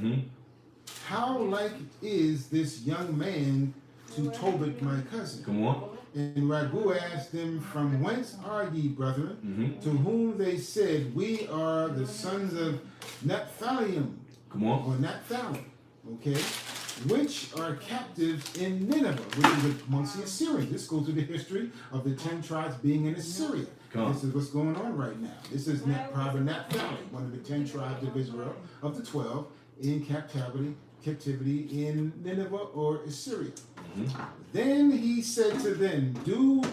how like is this young man to Tobit, my cousin? Come on. And Ragu asked them, from whence are ye, brethren? To whom they said, we are the sons of Naphtalium. Come on. Or Naphtali, okay? Which are captives in Nineveh, which is amongst the Assyrians. This goes to the history of the 10 tribes being in Assyria. This is what's going on right now. This is probably Naphtali, one of the 10 tribes of Israel, of the 12, in captivity in Nineveh or Assyria. Then he said to them, do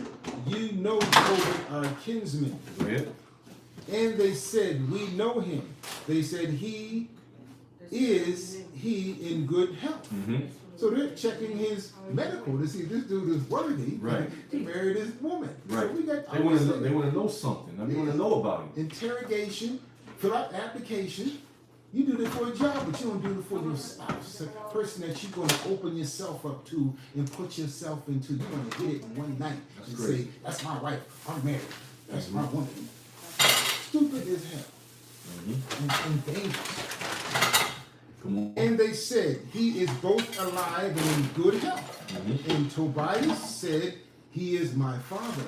you know Tobit, our kinsman? Go ahead. And they said, we know him. They said, is he in good health? So they're checking his medical to see if this dude is worthy to marry this woman. Right. So we got they want to know something. They want to know about him. Interrogation, fill out the application. You do it for a job, but you don't do it for your spouse, a person that you're going to open yourself up to and put yourself into. You're going to get it in one night and say, that's my wife, I'm married, that's my woman. Stupid as hell and dangerous. Come on. And they said, he is both alive and in good health. And Tobias said, he is my father.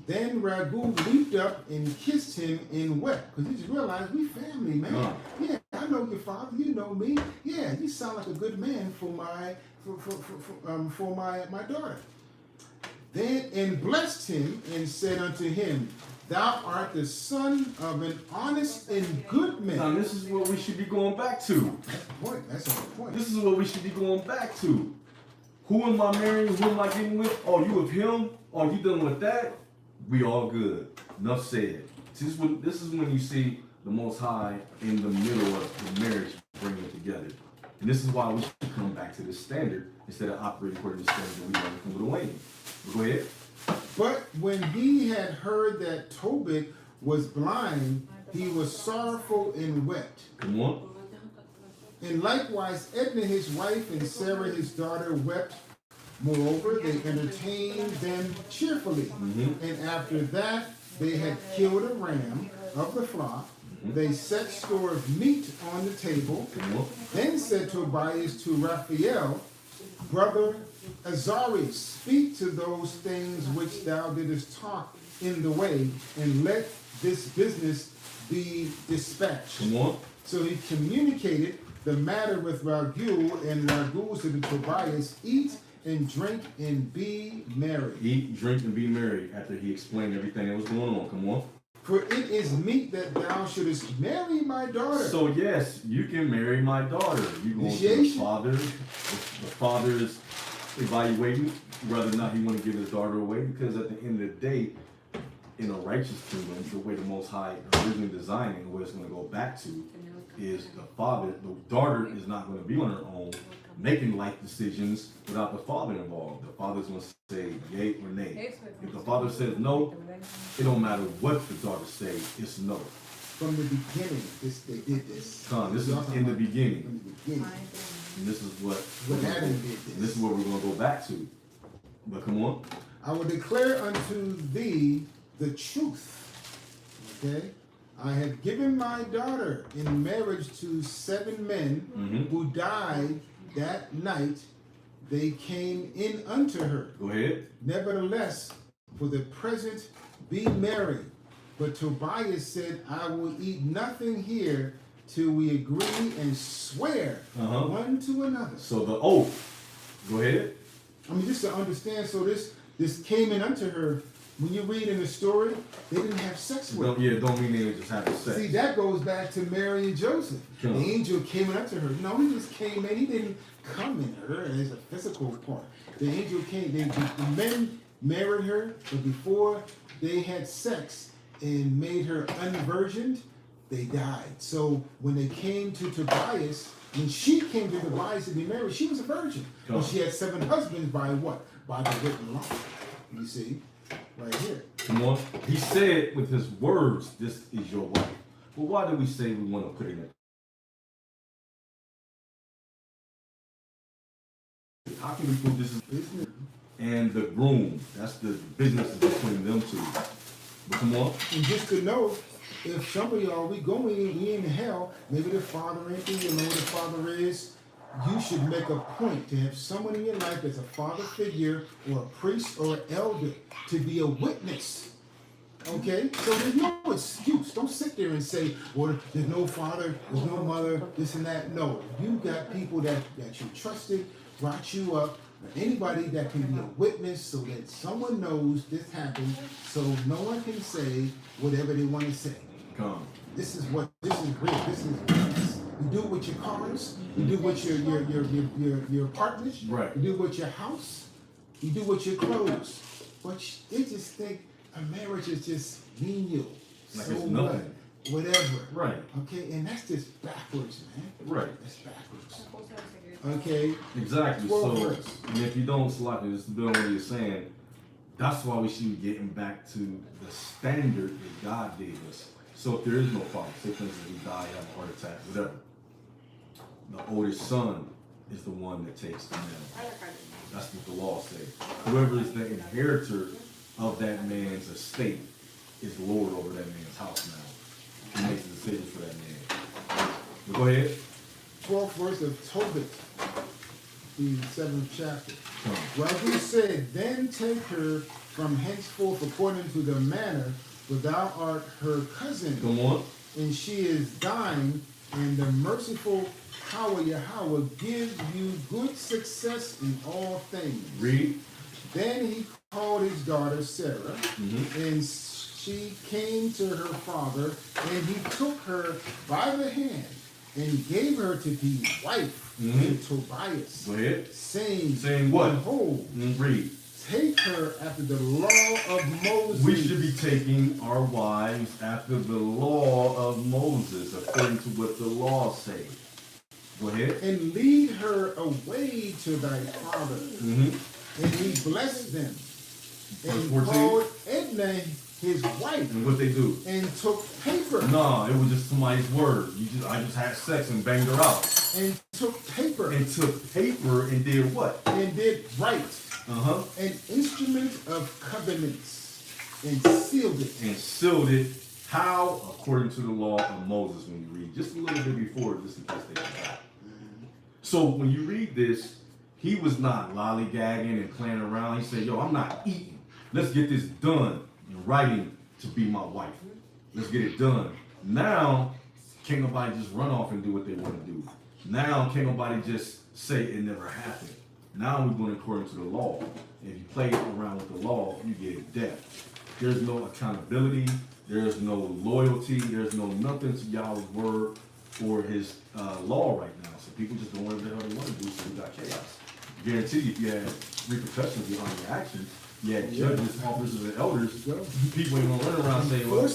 Then Ragu leaped up and kissed him and wept. Because he just realized, we family, man. Yeah, I know your father, you know me. Yeah, you sound like a good man for my daughter. Then and blessed him and said unto him, thou art the son of an honest and good Now man. this is what we should be going back to. That's the point. That's the point. This is what we should be going back to. Who am I marrying? Who am I getting with? Oh, you with him? Oh, you done with that? We all good. Enough said. This is when you see the Most High in the middle of the marriage bringing it together. And this is why we should come back to this standard instead of operating according to the standard that we learned from Little Wayne. Go ahead. But when he had heard that Tobit was blind, he was sorrowful and wept. Come on. And likewise Edna his wife and Sarah his daughter wept. Moreover, they entertained them cheerfully. And after that, they had killed a ram of the flock. They set store of meat on the table. Then said Tobias to Raphael, brother Azarias, speak to those things which thou didst talk in the way, and let this business be dispatched. Come on. So he communicated the matter with Raguel, and Raguel said to Tobias, eat and drink and be merry. Eat, drink, and be merry after he explained everything that was going on. Come on. For it is meet that thou shouldest marry my daughter. So yes, you can marry my daughter. You go to the Initiation. father. The father is evaluating whether or not he want to give his daughter away, because at the end of the day, in a righteous kingdom, the way the Most High originally designed it, and where it's going to go back to, is the father. The daughter is not going to be on her own, making life decisions without the father involved. The father's going to say yay or nay. If the father says no, it don't matter what the daughter says, it's no. From the beginning, they did this. Son, this is in the beginning. From the beginning. And this is what Adam did this. this is what we're going to go back to. But come on. I will declare unto thee the truth. Okay? I have given my daughter in marriage to 7 men who died that night. They came in unto her. Go ahead. Nevertheless, for the present be merry. But Tobias said, I will eat nothing here till we agree and swear one to another. So the oath. Go ahead. I mean, just to understand, so this came in unto her. When you read in the story, they didn't have sex with her. Don't mean they just have sex. See, that goes back to Mary and Joseph. Sure. The angel came in unto her. No, he just came in. He didn't come in her as a physical part. The angel came. The men married her, but before they had sex and made her unvirgined, they died. So when they came to Tobias, when she came to Tobias to be married, she was a virgin. Sure. But she had 7 husbands by what? By the written law. You see? Right here. Come on. He said with his words, this is your wife. Well, why do we say we want to put it in? How can we prove this is Isn't it? and the groom? That's the business between them two. But come on. And just to know, if somebody we in hell, maybe the father ain't there, you know what the father is, you should make a point to have someone in your life that's a father figure or a priest or an elder to be a witness. Okay? So there's no excuse. Don't sit there and say, well, there's no father, there's no mother, this and that. No. You got people that you trusted, brought you up, or anybody that can be a witness so that someone knows this happened, so no one can say whatever they want to say. Come. This is real. This is business. You do it with your cars. You do it with your apartments. Right. You do it with your house. You do it with your clothes. But they just think a marriage is just menial. Like so it's nothing. what? Whatever. Right. Okay, and that's just backwards, man. Right. That's backwards. Okay. Exactly. Well, So, first. and if you don't select it, just to build on what you're saying, that's why we should be getting back to the standard that God gave us. So if there is no father, say for instance, we die, have a heart attack, whatever, the oldest son is the one that takes the mantle. That's what the law says. Whoever is the inheritor of that man's estate is Lord over that man's house now. He makes the decision for that man. But go ahead. 12th verse of Tobit, the 7th chapter. Come. Ragu said, then take her from henceforth according to the manner, for thou art her cousin, Come on. and she is thine, and the merciful Yahweh give you good success in all things. Read. Then he called his daughter Sarah, and she came to her father, and he took her by the hand and gave her to be wife to Tobias. Go ahead. Saying what? Behold, Read. take her after the law of Moses. We should be taking our wives after the law of Moses, according to what the law says. Go ahead. And lead her away to thy father. Mm-hmm. And he blessed them. And 14. called Edna his wife. And what they do? And took paper. No, it was just somebody's word. I just had sex and banged her out. And took paper. And took paper and did what? And did write. Uh-huh. An instrument of covenants. And sealed it. And sealed it. How? According to the law of Moses, when you read just a little bit before, just in case they forgot. So when you read this, he was not lollygagging and playing around. He said, yo, I'm not eating. Let's get this done in writing to be my wife. Let's get it done. Now, can't nobody just run off and do what they want to do. Now, can't nobody just say it never happened. Now we're going according to the law. If you play around with the law, you get death. There's no accountability. There's no loyalty. There's no nothing to Yahweh's word or his law right now. So people just don't want to do what they want to do, so we got chaos. Guarantee you, if you had repercussions behind your actions, you had judges, officers, and elders, people ain't gonna run around saying, well,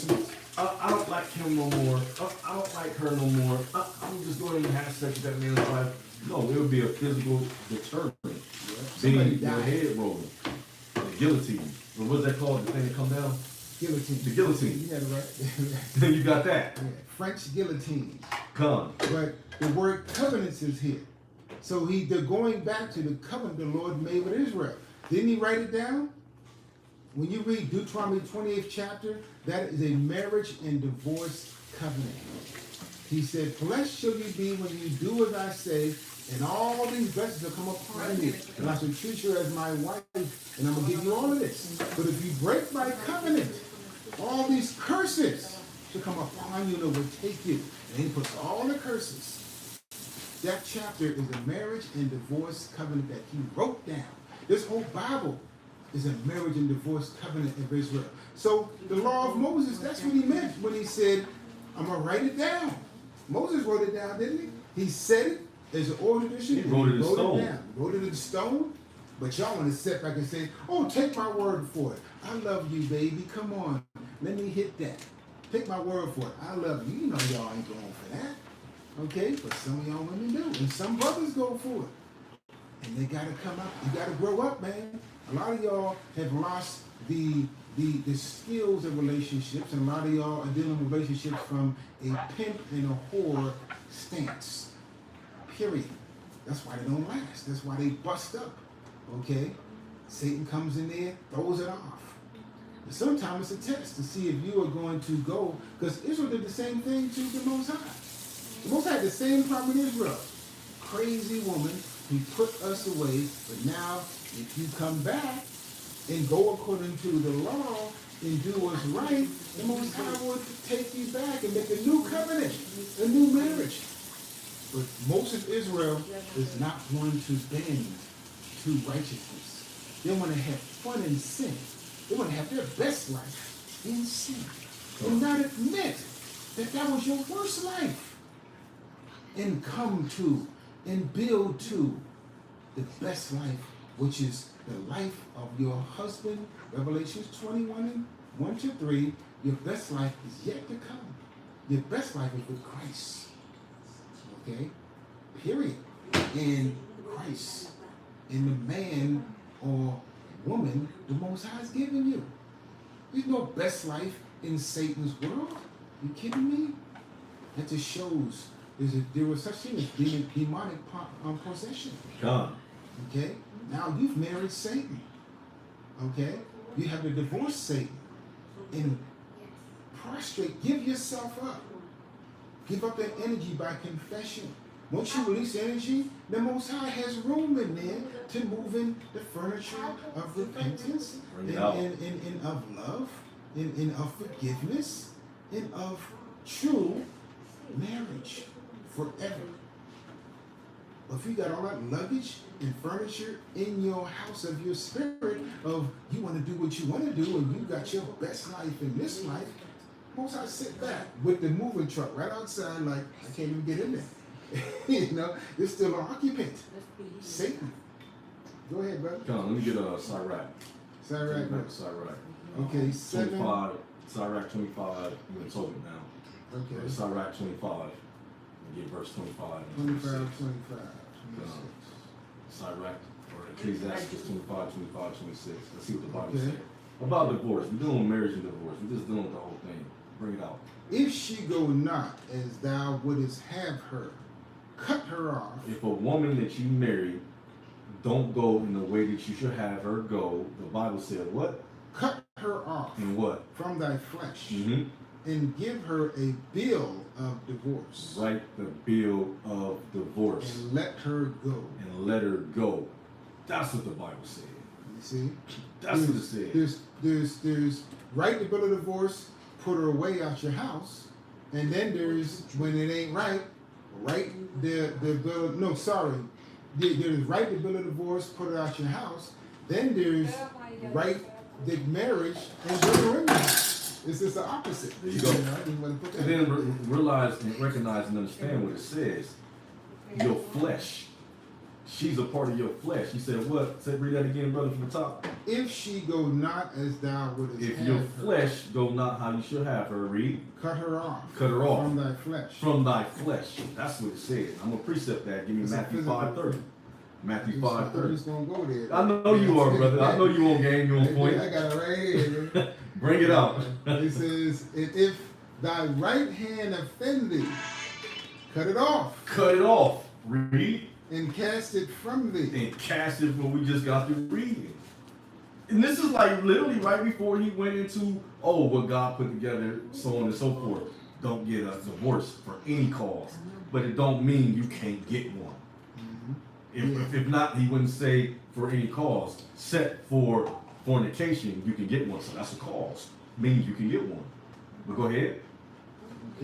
I don't like him no more. I don't like her no more. I'm just going to have sex with that man's wife. No, it would be a physical deterrent. Being your head rolling. The guillotine. Or what's that called? The thing that come down? Guillotine. The guillotine. You got it right. Then you got that. Yeah. French guillotine. Come. But the word covenants is here. So they're going back to the covenant the Lord made with Israel. Didn't he write it down? When you read Deuteronomy 28th chapter, that is a marriage and divorce covenant. He said, blessed shall you be when you do as I say, and all these blessings will come upon you. And I shall treat you as my wife, and I'm going to give you all of this. But if you break my covenant, all these curses shall come upon you and overtake you. And he puts all the curses. That chapter is a marriage and divorce covenant that he wrote down. This whole Bible is a marriage and divorce covenant of Israel. So the law of Moses, that's what he meant when he said, I'm going to write it down. Moses wrote it down, didn't he? He said it as an oral tradition. He wrote it in stone. He wrote it in stone. But y'all want to sit back and say, oh, take my word for it. I love you, baby. Come on. Let me hit that. Take my word for it. I love you. You know y'all ain't going for that. Okay? But some of y'all women do. And some brothers go for it. And they got to come up. You got to grow up, man. A lot of y'all have lost the skills of relationships, and a lot of y'all are dealing with relationships from a pimp and a whore stance. Period. That's why they don't last. That's why they bust up. Okay? Satan comes in there, throws it off. And sometimes it's a test to see if you are going to go, because Israel did the same thing to the Most High. The Most High had the same problem in Israel. Crazy woman who put us away, but now if you come back and go according to the law and do what's right, the Most High will take you back and make a new covenant, a new marriage. But most of Israel is not going to bend to righteousness. They want to have fun in sin. They want to have their best life in sin. And not admit that that was your worst life. And come to and build to the best life, which is the life of your husband. Revelations 21:1-3. Your best life is yet to come. Your best life is with Christ. Okay? Period. In Christ. In the man or woman the Most High has given you. There's no best life in Satan's world. You kidding me? That just shows there was such thing as demonic possession. God. Okay? Now you've married Satan. Okay? You have to divorce Satan. And prostrate, give yourself up. Give up that energy by confession. Once you release energy, the Most High has room in there to move in the furniture of repentance and of love and of forgiveness and of true marriage forever. If you got all that luggage and furniture in your house of your spirit of you want to do what you want to do and you got your best life in this life, most I sit back with the moving truck right outside like I can't even get in there. You know, there's still an occupant. Satan. Go ahead, brother. Come on, let me get a Sirach. Sirach. Sirach. Okay, 7. 25. Sirach 25. You done told it now. Okay. Sirach 25. Get verse 25. 25, 25, 26. Sirach or Ecclesiastes 25, 25, 26. Let's see what the Bible Okay. says. About divorce. We're doing marriage and divorce. We're just dealing with the whole thing. Bring it out. If she go not as thou wouldest have her, cut her off. If a woman that you marry don't go in the way that you should have her go, the Bible said what? Cut her off And what? from thy flesh, Mm-hmm. and give her a bill of divorce, Write the bill of divorce and let her go. and let her go. That's what the Bible said. You see? That's what it said. There's write the bill of divorce, put her away out your house, and then there's when it ain't right, write the bill. No, sorry. There's write the bill of divorce, put her out your house. Then there's write the marriage and bring her in. It's just the opposite. There you go. I didn't want to put And that. then realize and recognize and understand what it says. Your flesh. She's a part of your flesh. He said what? Say read that again, brother, from the top. If she go not as thou wouldest If have your her, flesh go not how you should have her, read. cut her off. Cut her off. From thy flesh. From thy flesh. That's what it said. I'm gonna precept that. Give me It's a Matthew physical 5:30. thing. Matthew I'm 5:30. just gonna go there. I know you are, brother. I know you on game, you on point. I got it right here. Man. Bring it out. It says, "And if thy right hand offend thee, cut it off Cut it off. Read and cast it from thee." and cast it when we just got through reading. And this is like literally right before he went into, what God put together, so on and so forth. Don't get a divorce for any cause. But it don't mean you can't get one. If not, he wouldn't say for any cause. Set for fornication, you can get one. So that's a cause. Means you can get one. But go ahead.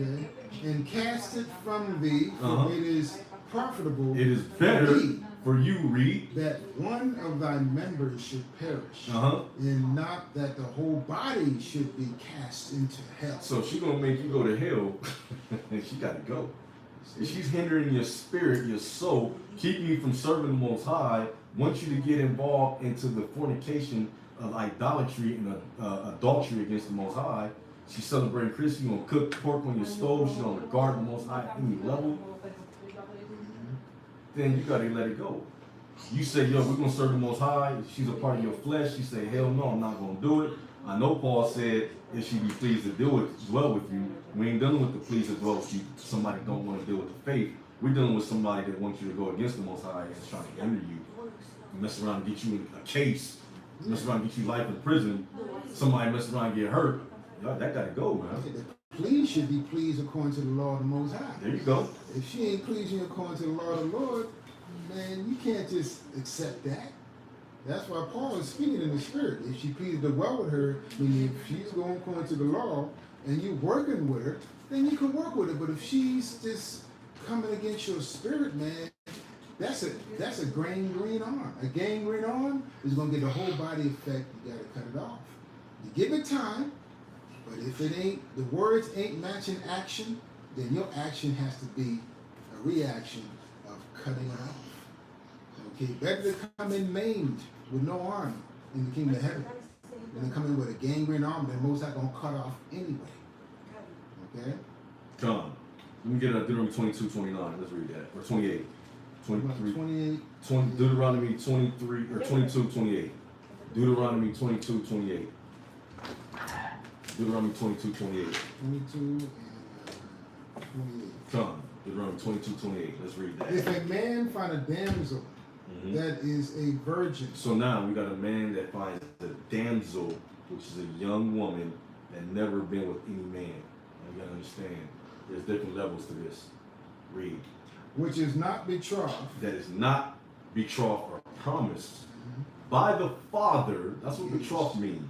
Okay, and cast it from thee, for Uh-huh. it is profitable. It is better for thee for you, read. that one of thy members should perish, Uh-huh. and not that the whole body should be cast into hell. So she gonna make you go to hell, and she gotta go. And she's hindering your spirit, your soul, keeping you from serving the Most High. Wants you to get involved into the fornication of idolatry and adultery against the Most High. She's celebrating Christmas. You gonna cook pork on your stove. She's gonna guard the Most High at any level. Then you gotta let it go. You say, yo, we're gonna serve the Most High. She's a part of your flesh. You say, hell no, I'm not gonna do it. I know Paul said, if she be pleased to dwell with you, we ain't dealing with the pleased to dwell with you. Somebody don't want to deal with the faith. We're dealing with somebody that wants you to go against the Most High and is trying to hinder you. Mess around and get you in a case. Mess around and get you life in prison. Somebody mess around and get hurt. Yo, that gotta go, man. Please should be pleased according to the law of the Most High. There you go. If she ain't pleasing according to the law of the Lord, man, you can't just accept that. That's why Paul is speaking in the spirit. If she pleased to dwell with her, meaning if she's going according to the law and you working with her, then you can work with her. But if she's just coming against your spirit, man, that's a gangrene arm. A gangrene arm is gonna get the whole body effect. You gotta cut it off. You give it time, but if it ain't, the words ain't matching action, then your action has to be a reaction of cutting it off. Okay, better to come in maimed with no arm in the kingdom of heaven than to come in with a gangrene arm that most not gonna cut off anyway. Okay? Come. Let me get Deuteronomy 22, 29. Let's read that. Or 28. 23. 28. 20, Deuteronomy 23 or 22, 28. Deuteronomy 22, 28. Deuteronomy 22, 28. 22 and 28. Come. Deuteronomy 22, 28. Let's read that. If a man find a damsel Mhm. that is a virgin, So now we got a man that finds a damsel, which is a young woman that never been with any man. Now you gotta understand, there's different levels to this. Read. which is not betrothed, That is not betrothed or promised by the father. That's what betrothed means.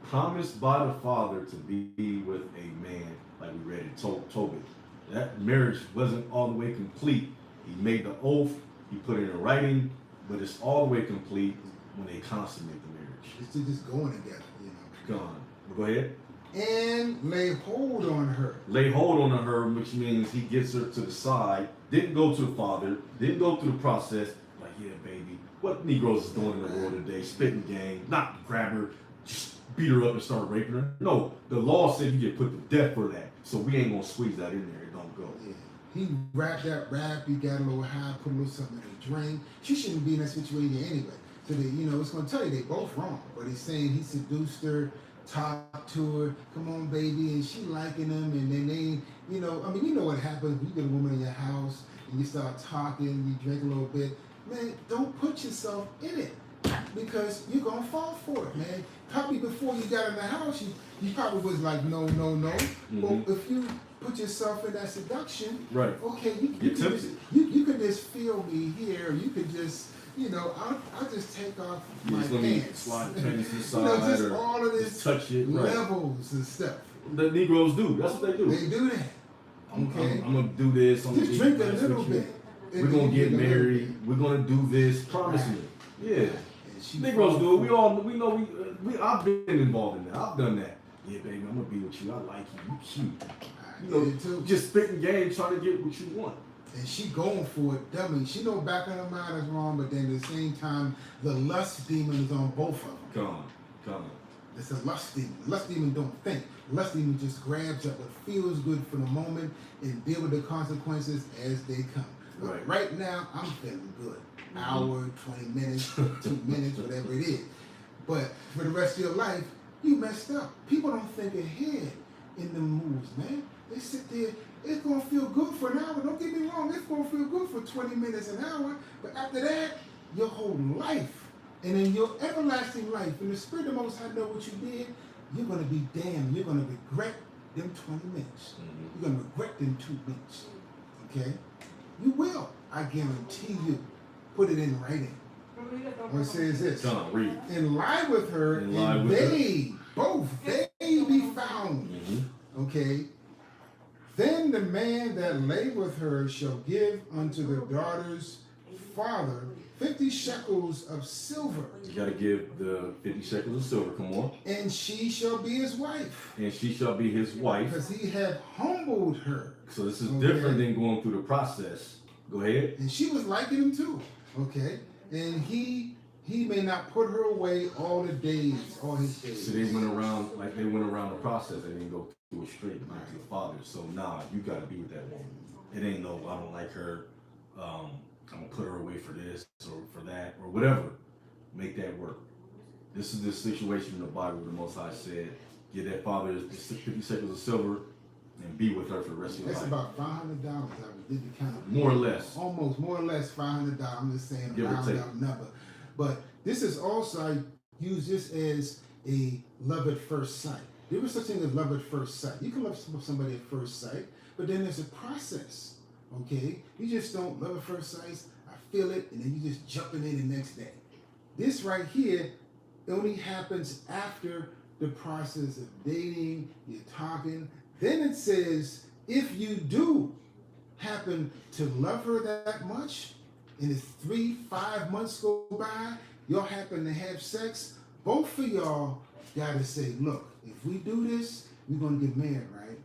Promised by the father to be with a man, like we read in Tobit. That marriage wasn't all the way complete. He made the oath. he put it in writing, but it's all the way complete when they consummate the marriage. It's just going together, you know. Gone. But go ahead. And lay hold on her. Lay hold on her, which means he gets her to the side, didn't go to the father, didn't go through the process, like, yeah, baby, what Negroes is doing in the world today, spitting game, not grab her, just beat her up and start raping her. No, the law said you get put to death for that, so we ain't gonna squeeze that in there, it don't go. Yeah. He rapped that rap, he got a little high, put a little something in the drink. She shouldn't be in that situation anyway. So they, you know, it's gonna tell you they both wrong. But he's saying he seduced her, talked to her, come on baby, and she liking him, and then they, you know, I mean, you know what happens when you get a woman in your house and you start talking, you drink a little bit, man, don't put yourself in it because you're gonna fall for it, man. Probably before you got in the house, you probably was like, no, no, no. But if you put yourself in that seduction, Right. okay, you could just feel me here, you could just, you know, I'll just take off You my just let me pants. slide the panties to the You side know, just or all of this just touch it. Right. levels and stuff. The Negroes do. That's what they do. They do that. Okay. I'm gonna do this. I'm Just gonna drink be a nice little with you. bit. We're gonna get married. We're gonna do this. Promise Right. me. Yeah. And she Negroes fall do it. for We know. I've been involved in that. I've done that. Yeah, baby, I'm gonna be with you. I like you. You cute. I You know, did it too. just spitting game, trying to get what you want. And she going for it, dummy. She know back in her mind is wrong, but then at the same time, the lust demon is on both of them. Come. It's a lust demon. Lust demon don't think. Lust demon just grabs up what feels good for the moment and deal with the consequences as they come. But right now, I'm feeling good. Hour, 20 minutes, 2 minutes, whatever it is. But for the rest of your life, you messed up. People don't think ahead in the moves, man. They sit there, it's gonna feel good for an hour. Don't get me wrong, it's gonna feel good for 20 minutes, an hour. But after that, your whole life. And in your everlasting life, in the Spirit of the Most High know what you did, you're gonna be damned. You're gonna regret them 20 minutes. You're gonna regret them 2 minutes. Okay? You will. I guarantee you. Put it in writing. Or it says this. Come, read. And lie with her, And lie and with they, both, they be found. Okay? Then the man that lay with her shall give unto the daughter's father 50 shekels of silver. You gotta give the 50 shekels of silver. Come on. And she shall be his wife. And she shall be his wife. Because he had humbled her. So this is Okay. different than going through the process. Go ahead. And she was liking him too. Okay? And he may not put her away all the days, all his days. So they went around the process. They didn't go through it straight to the father. So you gotta be with that woman. It ain't no, I don't like her. I'm gonna put her away for this or for that or whatever. Make that work. This is the situation in the Bible where the Most High said, give that father 50 shekels of silver and be with her for the rest of your That's life. about $500. I did the count. More or less. Almost, more or less $500. I'm just saying a Give or round take. out number. But this is also, I use this as a love at first sight. There is such thing as love at first sight. You can love somebody at first sight, but then there's a process. Okay? You just don't love at first sight. I feel it, and then you just jumping in the next day. This right here only happens after the process of dating, you're talking. Then it says, if you do happen to love her that much, and it's 3-5 months go by, y'all happen to have sex, both of y'all gotta say, look, if we do this, we're gonna get married, right?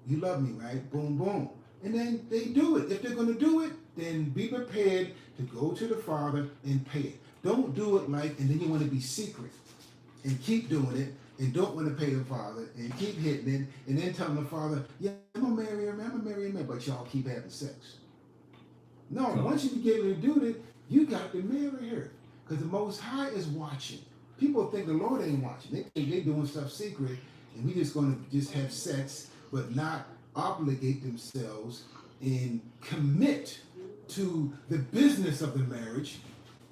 You love me, right? Boom, boom. And then they do it. If they're gonna do it, then be prepared to go to the father and pay it. Don't do it like, and then you want to be secret and keep doing it and don't want to pay the father and keep hitting it and then telling the father, yeah, I'm gonna marry her, man, I'm gonna marry him, but y'all keep having sex. No, once you get able to do it, you got to marry her because the Most High is watching. People think the Lord ain't watching. They think they're doing stuff secret and we just gonna just have sex but not obligate themselves and commit to the business of the marriage,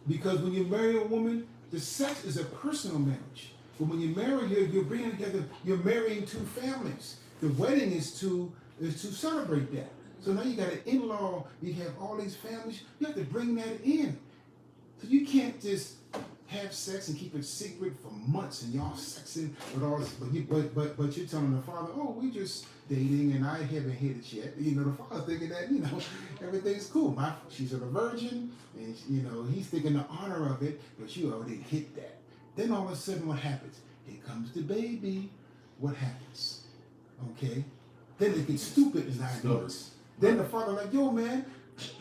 because when you marry a woman, the sex is a personal marriage. But when you marry her, you're bringing together, you're marrying two families. The wedding is to celebrate that. So now you got an in-law, you have all these families, you have to bring that in. So you can't just have sex and keep it secret for months, and y'all sexing with all this, but you're telling the father, oh, we just dating, and I haven't hit it yet. You know, the father's thinking that, you know, everything's cool. She's a virgin, and you know, he's thinking the honor of it, but you already hit that. Then all of a sudden, what happens? Here comes the baby. What happens? Okay. Then they get stupid in 9 months. Then the father like, yo, man,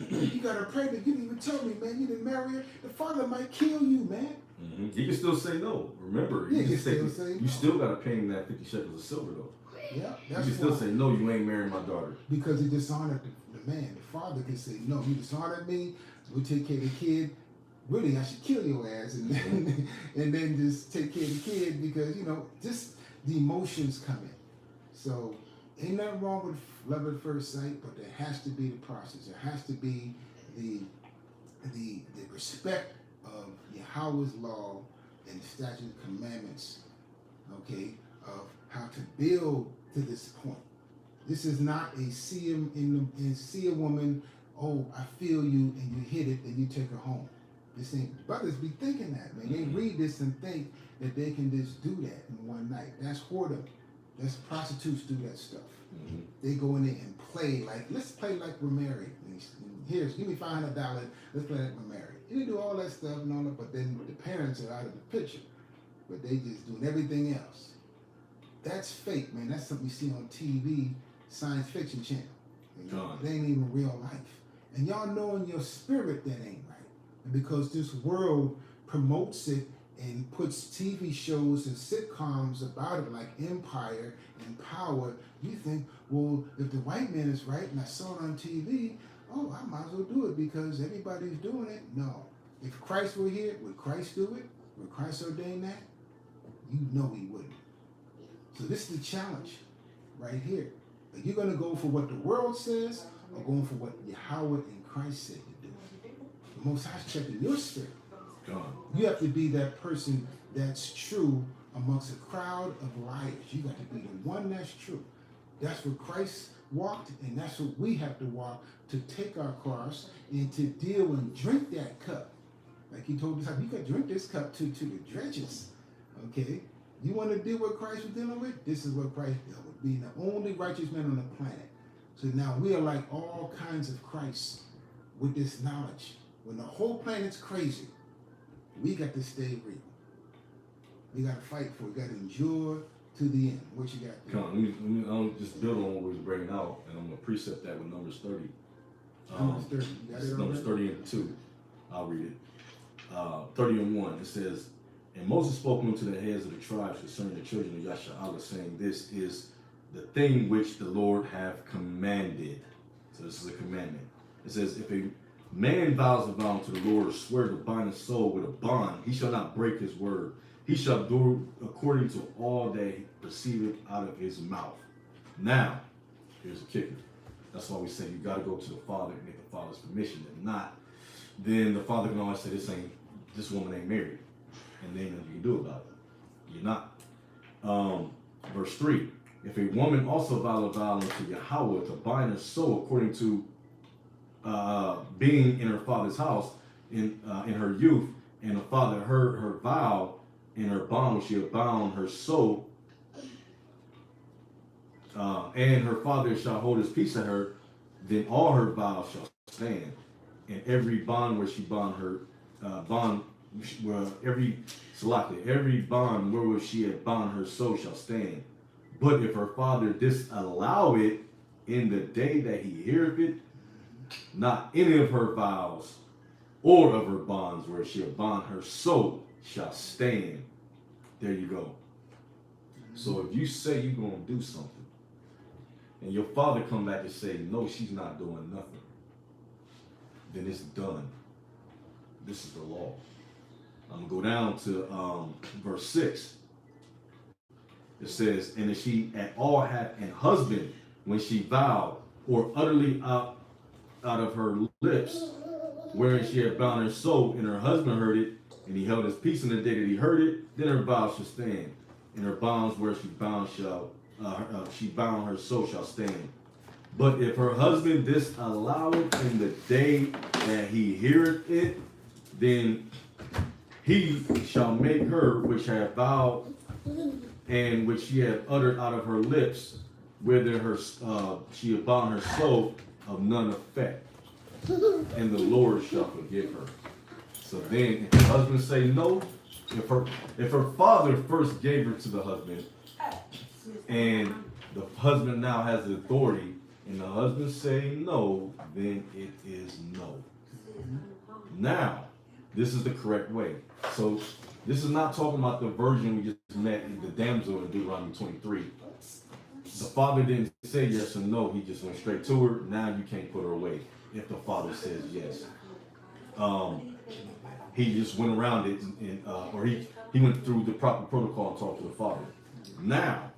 you got her pregnant. You didn't even tell me, man. You didn't marry her. The father might kill you, man. Mm-hmm. You can still say no. Remember, Yeah, you say no. You still got to pay him that 50 shekels of silver, though. Yeah, You that's can still why. say no. You ain't marrying my daughter. Because he dishonored the man. The father can say, no, you dishonored me. We'll take care of the kid. Really, I should kill your ass, and then, and then just take care of the kid, because, you know, just the emotions come in. So ain't nothing wrong with love at first sight, but there has to be the process. There has to be the respect of Yahweh's law and the statutes and commandments, okay, of how to build to this point. This is not a see a woman, oh, I feel you, and you hit it, and you take her home. This ain't, brothers be thinking that, man. They read this and think that they can just do that in one night. That's whoredom. That's prostitutes do that stuff. Mm-hmm. They go in there and play like, let's play like we're married. Here's, give me $500. Let's play like we're married. You do all that stuff and all that, but then the parents are out of the picture. But they just doing everything else. That's fake, man. That's something you see on TV, science fiction channel. You know, it ain't even real life. And y'all know in your spirit that ain't right. And because this world promotes it and puts TV shows and sitcoms about it, like Empire and Power, you think, well, if the white man is right and I saw it on TV, oh, I might as well do it because everybody's doing it. No. If Christ were here, would Christ do it? Would Christ ordain that? You know he wouldn't. So this is the challenge right here. Are you going to go for what the world says or going for what Yahweh and Christ said to do? The Most High's checking your spirit. You have to be that person that's true amongst a crowd of liars. You got to be the one that's true. That's what Christ walked, and that's what we have to walk, to take our cross and to deal and drink that cup. Like he told us, you got to drink this cup to the dredges. Okay? You want to deal with Christ was dealing with? This is what Christ dealt with, being the only righteous man on the planet. So now we are like all kinds of Christ with this knowledge. When the whole planet's crazy, we got to stay real. We got to fight for it. We got to endure to the end. What you got to do? Come on, let me I'll just build on what we was bringing out, and I'm going to precept that with Numbers 30. Numbers 30. You got it Numbers 30 and 2. I'll read it. 30 and 1. It says, and Moses spoke unto the heads of the tribes concerning the children of Yasha'Allah, saying, this is the thing which the Lord hath commanded. So this is a commandment. It says, if a man vows a vow unto the Lord, or swear to bind his soul with a bond, he shall not break his word. He shall do according to all that he proceedeth out of his mouth. Now, here's a kicker. That's why we say you got to go to the Father and get the Father's permission. If not, then the Father can always say, this woman ain't married. And then nothing you can do about it. You're not. Verse 3. If a woman also vow a vow unto Yahweh to bind her soul according to being in her father's house in her youth, and the father heard her vow in her bond when she had bound her soul, and her father shall hold his peace to her, then all her vows shall stand, and every bond where she bond her every bond wherewith she had bound her soul shall stand. But if her father disallow it in the day that he heareth it, not any of her vows or of her bonds where she had bound her soul shall stand. There you go. So if you say you're going to do something, and your father come back and say, no, she's not doing nothing, then it's done. This is the law. I'm going to go down to verse 6. It says, and if she at all had an husband when she vowed, or utterly out of her lips, wherein she had bound her soul, and her husband heard it, and he held his peace in the day that he heard it, then her vows shall stand, and her bonds where she bound her soul shall stand. But if her husband disallow it in the day that he heareth it, then he shall make her which hath vowed and which she hath uttered out of her lips, whether she have bound her soul of none effect, and the Lord shall forgive her. So then, if the husband say no, if her father first gave her to the husband, and the husband now has the authority, and the husband say no, then it is no. Now, this is the correct way. So this is not talking about the virgin we just met in the damsel in Deuteronomy 23. The father didn't say yes or no, he just went straight to her. Now you can't put her away if the father says yes. He just went around it, or he went through the proper protocol and talked to the father. Now,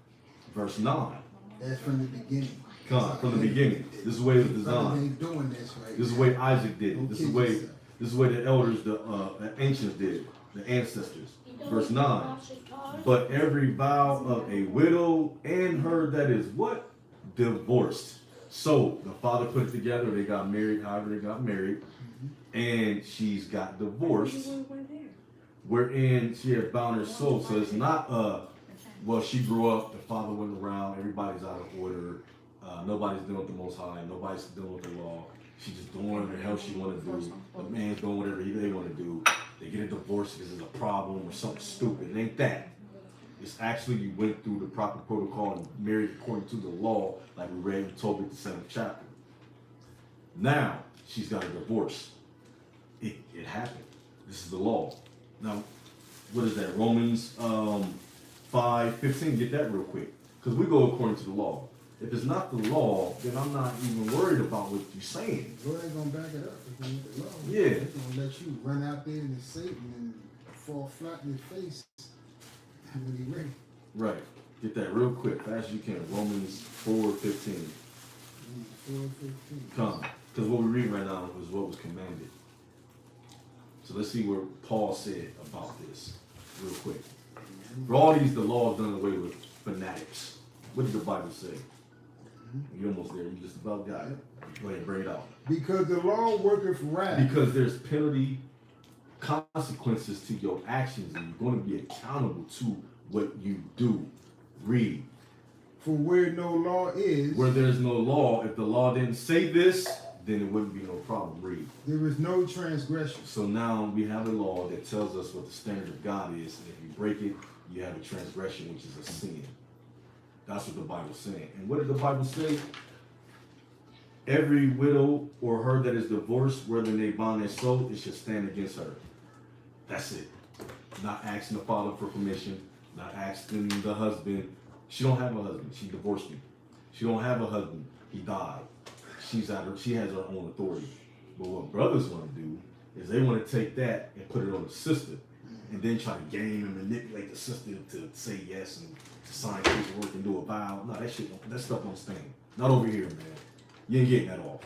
verse 9. That's from the beginning. From the beginning. This is the way it was designed. Ain't doing this right. This is the way Isaac did it. This is Yourself. the way the elders, the ancients did it, the ancestors. Verse 9. But every vow of a widow and her that is what? Divorced. So the father put it together, they got married, however they got married, and she's got divorced, wherein she had bound her soul. So it's not well, she grew up, the father went around, everybody's out of order, nobody's dealing with the Most High, nobody's dealing with the law. She's just doing whatever the hell she want to do. The man's doing whatever they want to do. They get a divorce because there's a problem or something stupid. It ain't that. It's actually you went through the proper protocol and married according to the law, like we read in Tobit, the 7th chapter. Now, she's got a divorce. It happened. This is the law. Now, what is that? Romans 5:15. Get that real quick. Because we go according to the law. If it's not the law, then I'm not even worried about what you're saying. Lord ain't gonna back it up. If you need the law. Yeah. He's gonna let you run out there in the Satan and fall flat in his face when he ready. Right. Get that real quick, fast as you can. Romans 4:15. 4:15. Come. Because what we read right now is what was commanded. So let's see what Paul said about this real quick. For all these, the law is done away with fanatics. What did the Bible say? You're almost there. You just about got it. Go ahead and bring it out. Because the law worketh wrath. Because there's penalty, consequences to your actions, and you're going to be accountable to what you do. Read. For where no law is, Where there's no law, if the law didn't say this, then it wouldn't be no problem. Read. there is no transgression. So now we have a law that tells us what the standard of God is, and if you break it, you have a transgression, which is a sin. That's what the Bible's saying. And what did the Bible say? Every widow or her that is divorced, whether they bound their soul, it should stand against her. That's it. Not asking the father for permission, not asking the husband. She don't have a husband. She divorced him. She don't have a husband. He died. She has her own authority. But what brothers want to do is they want to take that and put it on the sister, and then try to game and manipulate the sister to say yes and to sign paperwork and do a vow. No, that stuff don't stand. Not over here, man. You ain't getting that off.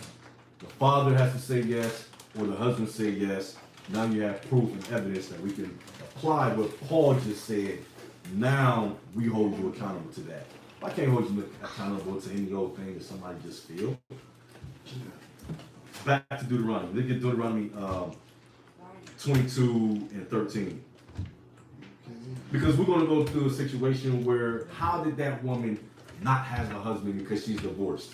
The father has to say yes, or the husband say yes. Now you have proof and evidence that we can apply what Paul just said. Now we hold you accountable to that. I can't hold you accountable to any old thing that somebody just feel. Back to Deuteronomy. Look at Deuteronomy 22 and 13. Because we're going to go through a situation where how did that woman not have a husband because she's divorced?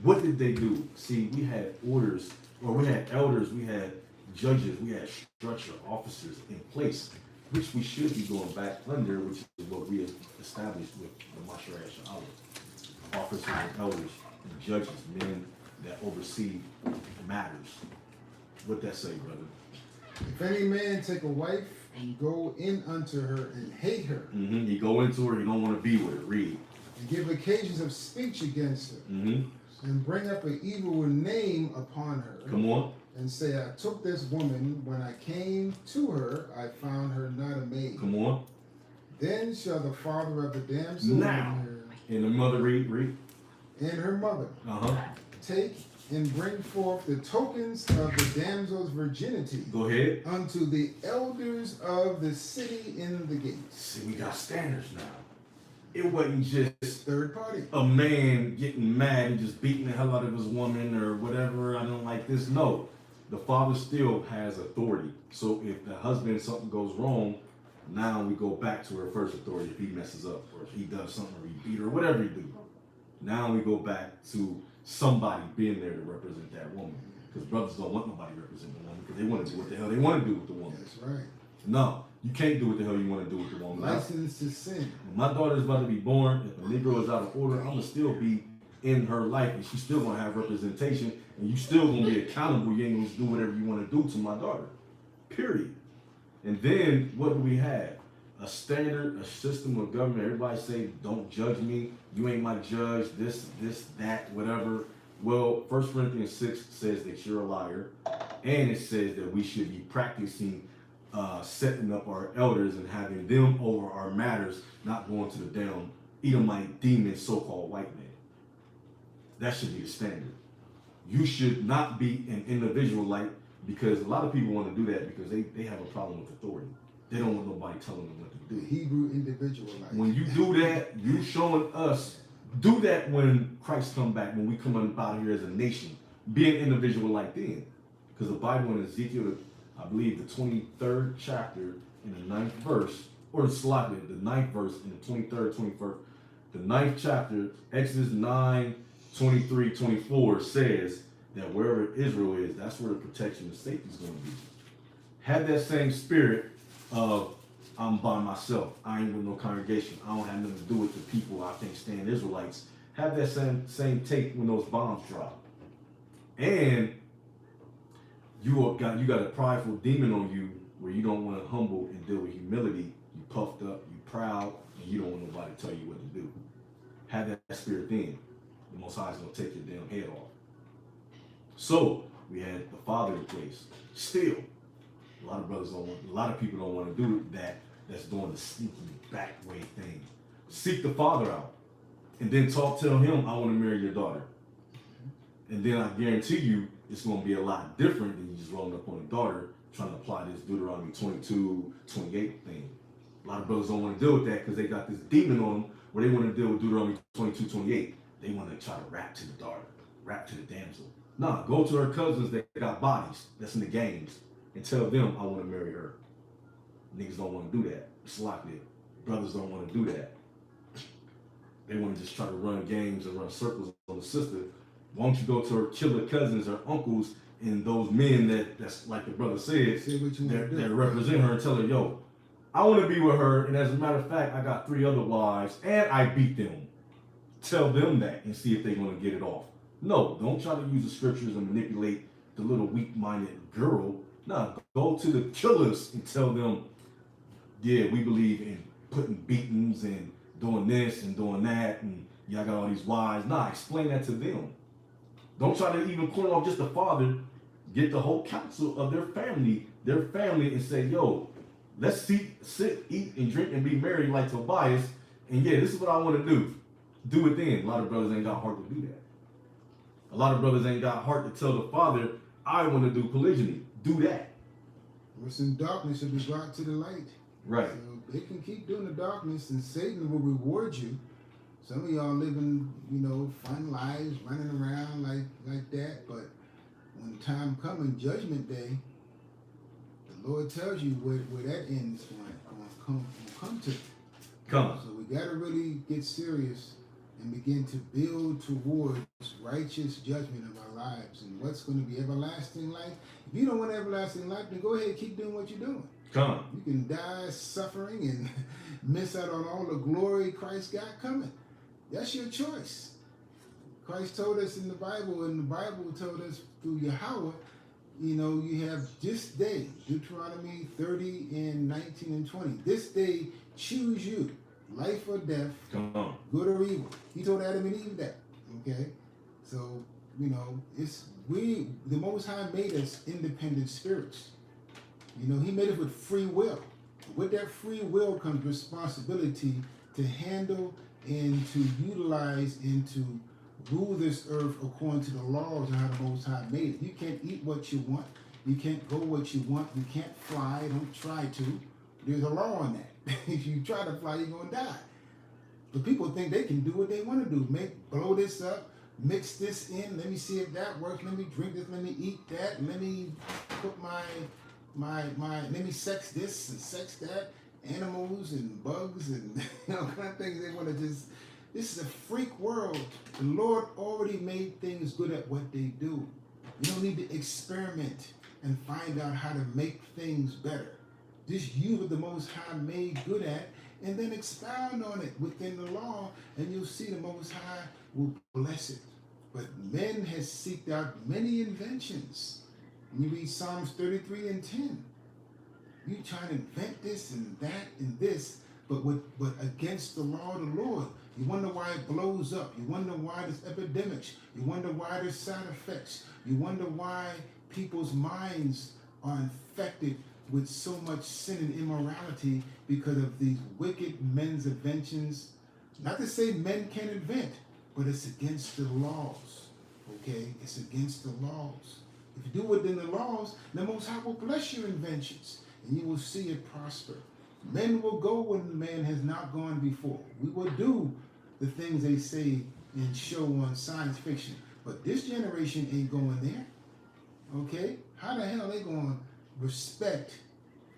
What did they do? See, we had orders, or we had elders, we had judges, we had structure officers in place, which we should be going back under, which is what we have established with the Mashareh Sha'ala. Officers and elders and judges, men that oversee matters. What that say, brother? If any man take a wife and go in unto her and hate her, You go into her, you don't want to be with her. Read. and give occasions of speech against her, and bring up an evil name upon her, Come on. and say, I took this woman, when I came to her, I found her not a maid. Come on. Then shall the father of the damsel Now. And the mother read. and her mother take and bring forth the tokens of the damsel's virginity Go ahead. unto the elders of the city in the gates. See, we got standards now. It wasn't just Third party. a man getting mad and just beating the hell out of his woman or whatever. I don't like this. No. the father still has authority. So if the husband, something goes wrong, now we go back to her first authority. If he messes up or if he does something or he beat her, whatever he do, now we go back to somebody being there to represent that woman. Because brothers don't want nobody representing the woman because they want to do what the hell they want to do with the woman. That's right. No, you can't do what the hell you want to do with the woman. License to sin. When my daughter is about to be born, if a Negro is out of order, I'm gonna still be in her life, and she's still gonna have representation, and you still gonna be accountable. You ain't gonna do whatever you want to do to my daughter. Period. And then what do we have? A standard, a system of government. Everybody say, "Don't judge me. You ain't my judge." This, that, whatever. Well, 1 Corinthians 6 says that you're a liar, and it says that we should be practicing setting up our elders and having them over our matters, not going to the damn Edomite demon, so-called white man. That should be the standard. You should not be an individual like, because a lot of people want to do that because they have a problem with authority. They don't want nobody telling them what to The do. Hebrew individual life. When you do that, you showing us, do that when Christ come back, when we come up out here as a nation, be an individual like then. Because the Bible in Ezekiel, I believe the 23rd chapter in the 9th verse, or slightly the 9th verse in the 23rd, 21st, the 9th chapter, Exodus 9, 23, 24 says that wherever Israel is, that's where the protection and safety is going to be. Have that same spirit of I'm by myself. I ain't with no congregation. I don't have nothing to do with the people I think stand Israelites. Have that same take when those bombs drop. And you got a prideful demon on you where you don't want to humble and deal with humility. You puffed up, you proud, and you don't want nobody to tell you what to do. Have that spirit then. The Most High is going to take your damn head off. So we had the father in place. Still, a lot of people don't want to do that. That's doing the sneaky back way thing. Seek the father out, and then tell him, I want to marry your daughter. And then I guarantee you, it's going to be a lot different than you just rolling up on a daughter trying to apply this Deuteronomy 22, 28 thing. A lot of brothers don't want to deal with that because they got this demon on them where they want to deal with Deuteronomy 22, 28. They want to try to rap to the daughter, rap to the damsel. Nah, go to her cousins that got bodies that's in the games and tell them I want to marry her. Niggas don't want to do that. It's like that. Brothers don't want to do that. They want to just try to run games and run circles on the sister. Why don't you go to her killer cousins or uncles and those men that's like the brother said, that represent her and tell her, yo, I want to be with her, and as a matter of fact, I got 3 other wives and I beat them. Tell them that and see if they're going to get it off. No, don't try to use the scriptures and manipulate the little weak-minded girl. No, go to the killers and tell them, yeah, we believe in putting beatings and doing this and doing that, and y'all got all these wives. Nah, explain that to them. Don't try to even corner off just the father. Get the whole council of their family, and say, yo, let's sit, eat, and drink and be merry like Tobias. And yeah, this is what I want to do. Do it then. A lot of brothers ain't got heart to do that. A lot of brothers ain't got heart to tell the father, I want to do polygyny. Do that. What's in darkness should be brought to the light. Right. So they can keep doing the darkness and Satan will reward you. Some of y'all living, fun lives, running around like that. But when time comes in Judgment Day, the Lord tells you where that end is going to come to. Come. So we got to really get serious and begin to build towards righteous judgment of our lives and what's going to be everlasting life. If you don't want everlasting life, then go ahead and keep doing what you're doing. Come. You can die suffering and miss out on all the glory Christ got coming. That's your choice. Christ told us in the Bible, and the Bible told us through Yahweh, you have this day, Deuteronomy 30 and 19 and 20. This day, choose you, life or death, Come on. good or evil. He told Adam and Eve that. Okay? So, the Most High made us independent spirits. He made it with free will. With that free will comes responsibility to handle and to utilize and to rule this earth according to the laws and how the Most High made it. You can't eat what you want. You can't go what you want. You can't fly. Don't try to. There's a law on that. If you try to fly, you're going to die. But people think they can do what they want to do. Blow this up, mix this in. Let me see if that works. Let me drink this. Let me eat that. Let me put my let me sex this and sex that. Animals and bugs and kind of things. They want to just. This is a freak world. The Lord already made things good at what they do. You don't need to experiment and find out how to make things better. Just use what the Most High made good at, and then expound on it within the law, and you'll see the Most High will bless it. But men has seeked out many inventions. When you read Psalms 33 and 10, you try to invent this and that and this, but against the law of the Lord. You wonder why it blows up. You wonder why there's epidemics. You wonder why there's side effects. You wonder why people's minds are infected with so much sin and immorality because of these wicked men's inventions. Not to say men can't invent, but it's against the laws. Okay? It's against the laws. If you do within the laws, the Most High will bless your inventions, and you will see it prosper. Men will go when man has not gone before. We will do the things they say and show on science fiction. But this generation ain't going there. Okay? How the hell are they going to respect,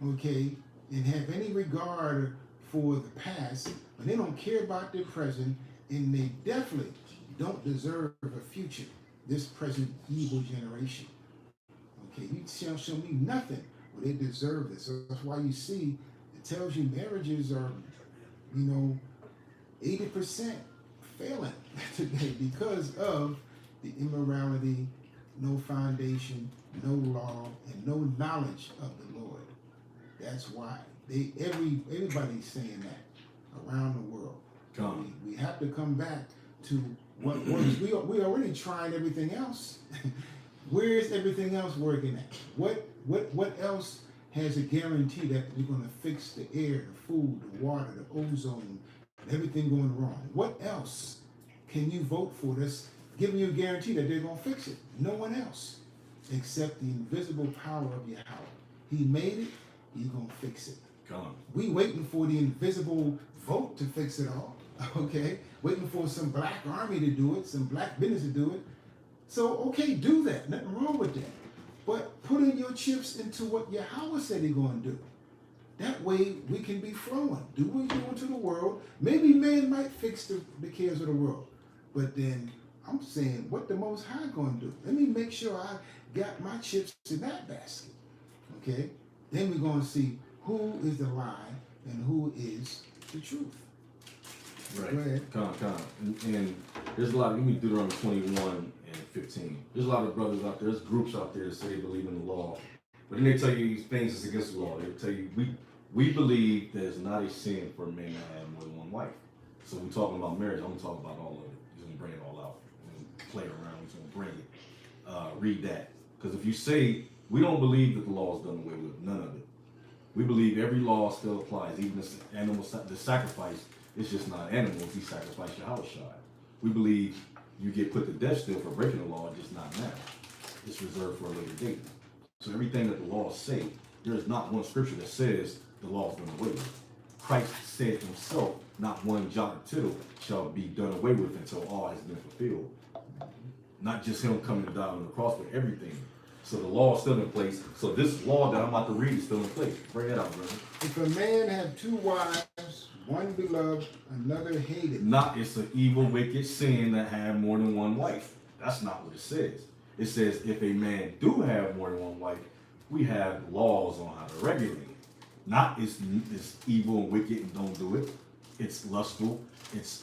okay, and have any regard for the past when they don't care about their present, and they definitely don't deserve a future, this present evil generation. Okay? You show me nothing where they deserve this. So that's why you see it tells you marriages are, 80% failing today because of the immorality, no foundation, no law, and no knowledge of the Lord. That's why everybody's saying that around the world. We have to come back to what works. We already tried everything else. Where is everything else working at? What else has a guarantee that we're going to fix the air, the food, the water, the ozone, everything going wrong? What else can you vote for that's giving you a guarantee that they're going to fix it? No one else except the invisible power of Yahweh. He made it, he's going to fix it. We waiting for the invisible vote to fix it all, okay? Waiting for some black army to do it, some black business to do it. So, okay, do that. Nothing wrong with that. But put in your chips into what Yahweh said he's going to do. That way we can be flowing. Do what you're doing to the world. Maybe man might fix the cares of the world. But then I'm saying, what the Most High going to do? Let me make sure I got my chips in that basket. Okay? Then we're going to see who is the lie and who is the truth. Right. Go ahead. And there's a lot of, give me Deuteronomy 21 and 15. There's a lot of brothers out there, there's groups out there that say they believe in the law. But then they tell you things that's against the law. They tell you, we believe that it's not a sin for a man to have more than one wife. So we're talking about marriage, I'm going to talk about all of it. He's going to bring it all out. We're going to play around, he's going to bring it. Read that. Because if you say, we don't believe that the law is done away with, none of it. We believe every law still applies, even the animal, the sacrifice, it's just not animals, he sacrificed Yahweh. We believe you get put to death still for breaking the law, just not now. It's reserved for a later date. So everything that the laws say, there is not one scripture that says the law is done away with. Christ said himself, not one jot or tittle shall be done away with until all has been fulfilled. Not just him coming to die on the cross, but everything. So the law is still in place. So this law that I'm about to read is still in place. Bring it out, brother. If a man have two wives, one beloved, another hated. It's an evil, wicked sin that have more than one wife. That's not what it says. It says if a man do have more than one wife, we have laws on how to regulate it. Not it's evil and wicked and don't do it. It's lustful. It's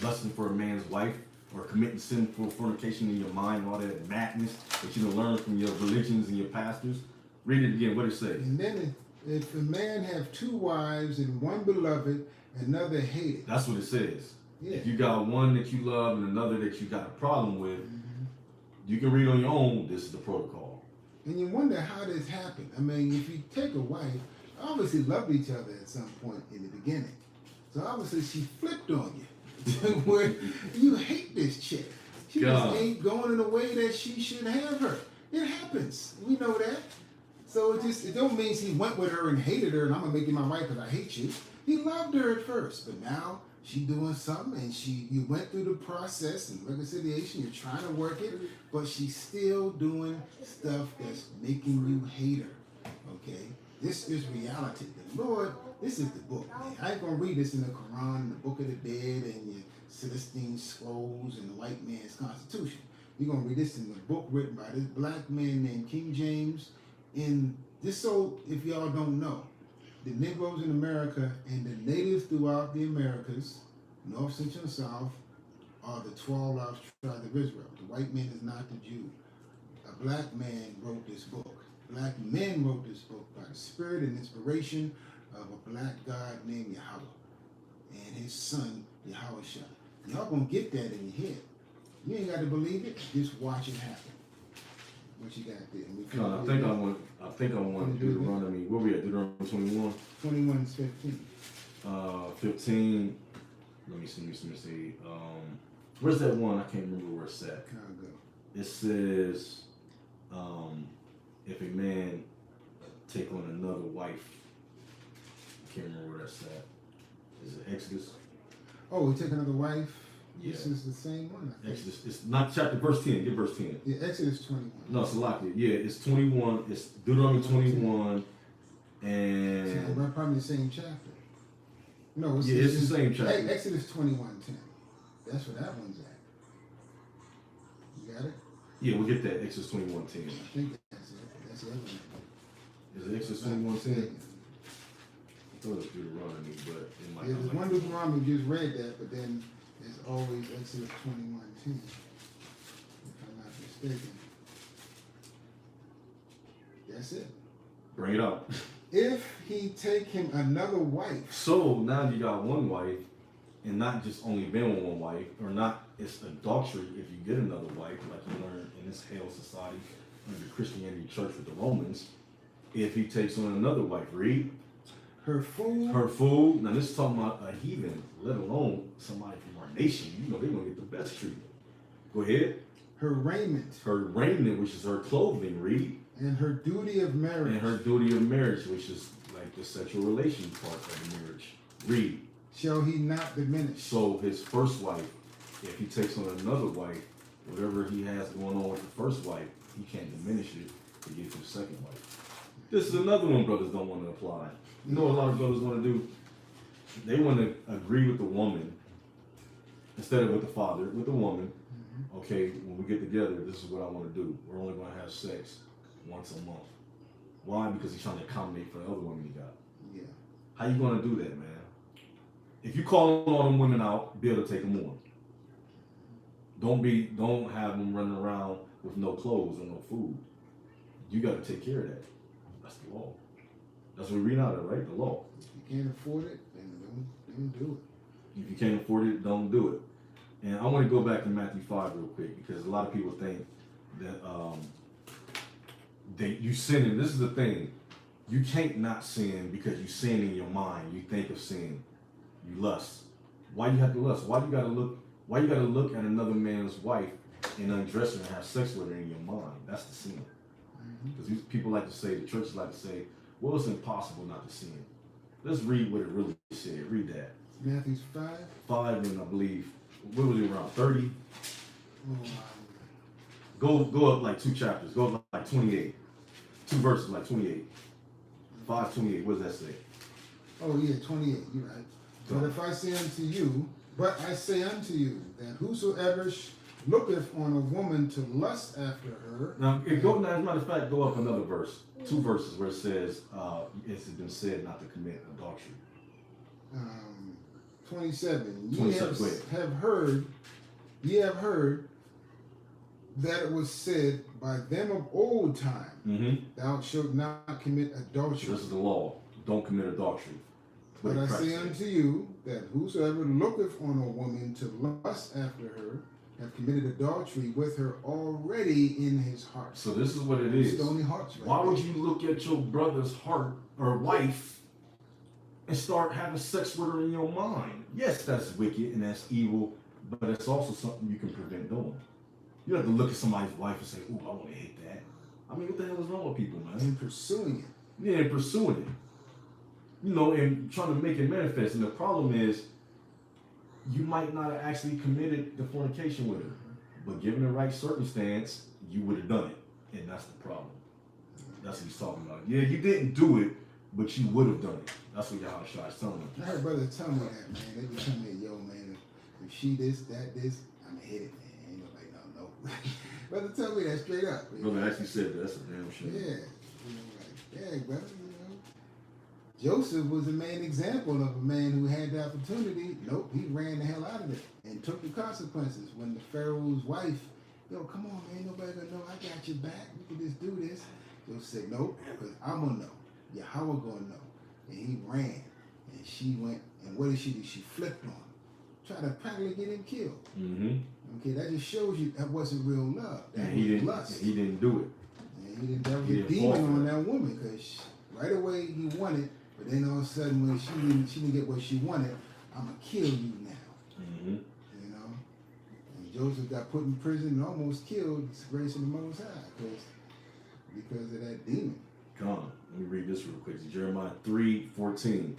lusting for a man's wife or committing sinful fornication in your mind, all that madness that you learn from your religions and your pastors. Read it again. What it say? And then if a man have two wives and one beloved, another hated. That's what it says. Yeah. If you got one that you love and another that you got a problem with, you can read on your own. This is the protocol. And you wonder how this happened. I mean, if you take a wife, obviously loved each other at some point in the beginning. So obviously she flipped on you. Where you hate this chick. She just ain't going in the way that she should have her. It happens. We know that. So it don't mean he went with her and hated her and I'm gonna make you my wife because I hate you. He loved her at first, but now she doing something, and you went through the process and reconciliation. You're trying to work it, but she's still doing stuff that's making you hate her. Okay, this is reality. The Lord, this is the book, man. I ain't gonna read this in the Quran, the Book of the Dead, and your Celestine scrolls and the white man's constitution. We're gonna read this in the book written by this black man named King James. In this, so if y'all don't know, the Negroes in America and the natives throughout the Americas, North, Central, and South, are the 12 lost tribes of Israel. The white man is not the Jew. A black man wrote this book. Black men wrote this book by the spirit and inspiration of a black God named Yahweh and his son Yahushua. Y'all gonna get that in your head. You ain't got to believe it. Just watch it happen. What you got there? No, I think I want Deuteronomy. Where we at? Deuteronomy 21. 21 is 15. 15. Let me see. Where's that one? I can't remember where it's at. I'll go. It says, if a man take on another wife. I can't remember where that's at. Is it Exodus? Oh, we take another wife. Yeah. This is the same one. I think. Exodus. It's not chapter verse 10. Get verse 10. Yeah, Exodus 21. No, it's Salakia. Yeah, it's 21. It's Deuteronomy 21. So And we're probably the same chapter. No, it's the same chapter. Exodus 21:10. That's where that one's at. You got it? Yeah, we'll get that. Exodus 21:10. I think that's it. That's the other one. Is it Exodus 21:10? I thought it was Deuteronomy, but it might Yeah, not. there's one Deuteronomy just read that, but then there's always Exodus 21:10, if I'm not mistaken. That's it. Bring it out. If he take him another wife, So now you got one wife, and not just only been with one wife, or not, it's adultery if you get another wife, like you learn in this hell society under Christianity church with the Romans. If he takes on another wife, read her food, her food. Now this is talking about a heathen, let alone somebody from our nation. You know they're gonna get the best treatment. Go ahead. her raiment, Her raiment, which is her clothing, read. and her duty of marriage, And her duty of marriage, which is like the sexual relation part of the marriage. Read. shall he not diminish. So his first wife, if he takes on another wife, whatever he has going on with the first wife, he can't diminish it to get to the second wife. This is another one brothers don't want to apply. You know what a lot of brothers want to do? They want to agree with the woman instead of with the father, with the woman. Okay, when we get together, this is what I want to do. We're only going to have sex once a month. Why? Because he's trying to accommodate for the other woman he got. Yeah. How you going to do that, man? If you call all them women out, be able to take them on. Don't have them running around with no clothes or no food. You got to take care of that. That's the law. That's what we read out of, right? The law. If you can't afford it, then don't do it. If you can't afford it, don't do it. And I want to go back to Matthew 5 real quick because a lot of people think that you sinning. This is the thing. You can't not sin because you sin in your mind. You think of sin. You lust. Why you have to lust? Why you gotta look at another man's wife and undress her and have sex with her in your mind? That's the sin. Because these people like to say, the churches like to say, well, it's impossible not to sin. Let's read what it really said. Read that. Matthew 5. 5 and I believe, what was it, around 30? Oh, Go up like 2 chapters. Go up like 28. 2 verses like 28. 5:28. What does that say? oh yeah, 28. You're right. But if I say unto you, that whosoever looketh on a woman to lust after her. Now, as a matter of fact, go up another verse. 2 verses where it says, it's been said not to commit adultery. 27. 27, Ye have heard that it was said by them of old time, Mm-hmm. thou shalt not commit adultery. This is the law. Don't commit adultery. But I say unto you that whosoever looketh on a woman to lust after her hath committed adultery with her already in his heart. So this is what it is. Stony hearts. Right Why there. would you look at your brother's heart or wife and start having sex with her in your mind? Yes, that's wicked and that's evil, but it's also something you can prevent doing. You have to look at somebody's wife and say, "Ooh, I want to hit that." I mean, what the hell is wrong with people, man? And pursuing it. Yeah, and pursuing it. You know, and trying to make it manifest. And the problem is, you might not have actually committed the fornication with her, but given the right circumstance, you would have done it, and that's the problem. That's what he's talking about. Yeah, you didn't do it, but you would have done it. That's what Yahushua is telling him. I heard brothers tell me that, man. They be telling me, yo, man, if she this, that, this, I'ma hit it, man. Ain't nobody no. Brother tell me that straight up. Brother actually said that. That's a damn shame. Yeah. You know, like, yeah, brother, you know. Joseph was the main example of a man who had the opportunity. Nope, he ran the hell out of it and took the consequences. When the Pharaoh's wife, yo, come on, man, nobody gonna know. I got your back. We can just do this. Joseph said, nope, because I'm gonna know. Yahweh gonna know. And he ran. And she went, and what did she do? She flipped on him. Tried to practically get him killed. Mm-hmm. Okay, that just shows you that wasn't real love. That And was he didn't. lust. And he didn't do it. And he didn't, that was He a didn't demon fall for on it. that woman, because right away he wanted, but then all of a sudden when she didn't get what she wanted, I'm gonna kill you now. Mm-hmm. You know? And Joseph got put in prison and almost killed, grace of the Most High, because of that demon. Come on. Let me read this real quick. Jeremiah 3:14.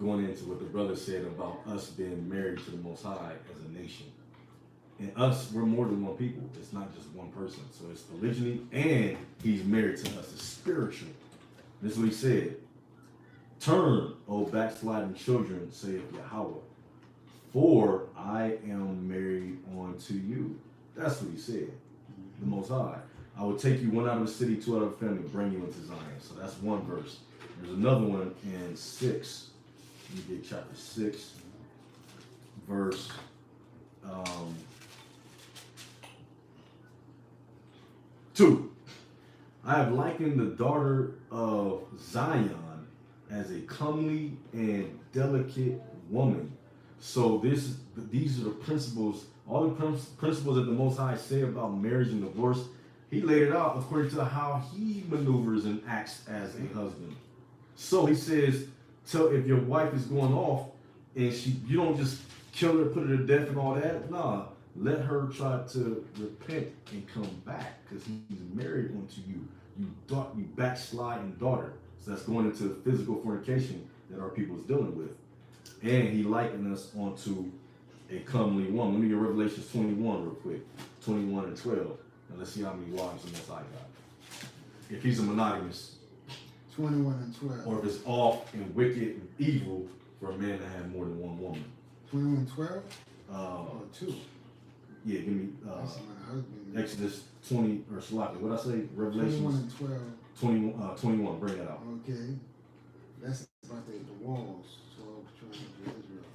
Going into what the brother said about us being married to the Most High as a nation. And us, we're more than one people. It's not just one person. So it's polygyny, and he's married to us. It's spiritual. This is what he said. Turn, O backsliding children, saith Yahweh, for I am married unto you. That's what he said. The Most High. I will take you one out of the city, two out of the family, bring you into Zion. So that's one verse. There's another one in 6. Let me get chapter 6, verse 2. I have likened the daughter of Zion as a comely and delicate woman. So these are the principles, all the principles that the Most High say about marriage and divorce. He laid it out according to how he maneuvers and acts as a husband. So he says, so if your wife is going off and you don't just kill her, put her to death and all that. Nah, let her try to repent and come back, because he's married unto you. You backsliding daughter. So that's going into physical fornication that our people is dealing with. And he likened us onto a comely woman. Let me get Revelations 21 real quick. 21 and 12. Now let's see how many wives the Most High got. If he's a monogamous, 21 and 12. or if it's off and wicked and evil for a man to have more than one woman. 21 and 12? Or 2? Yeah, give me That's my husband. Exodus 20, or Salaki. What I say? 21 Revelations and 12. 21. Bring that out. Okay. That's about the walls, 12 tribes of Israel.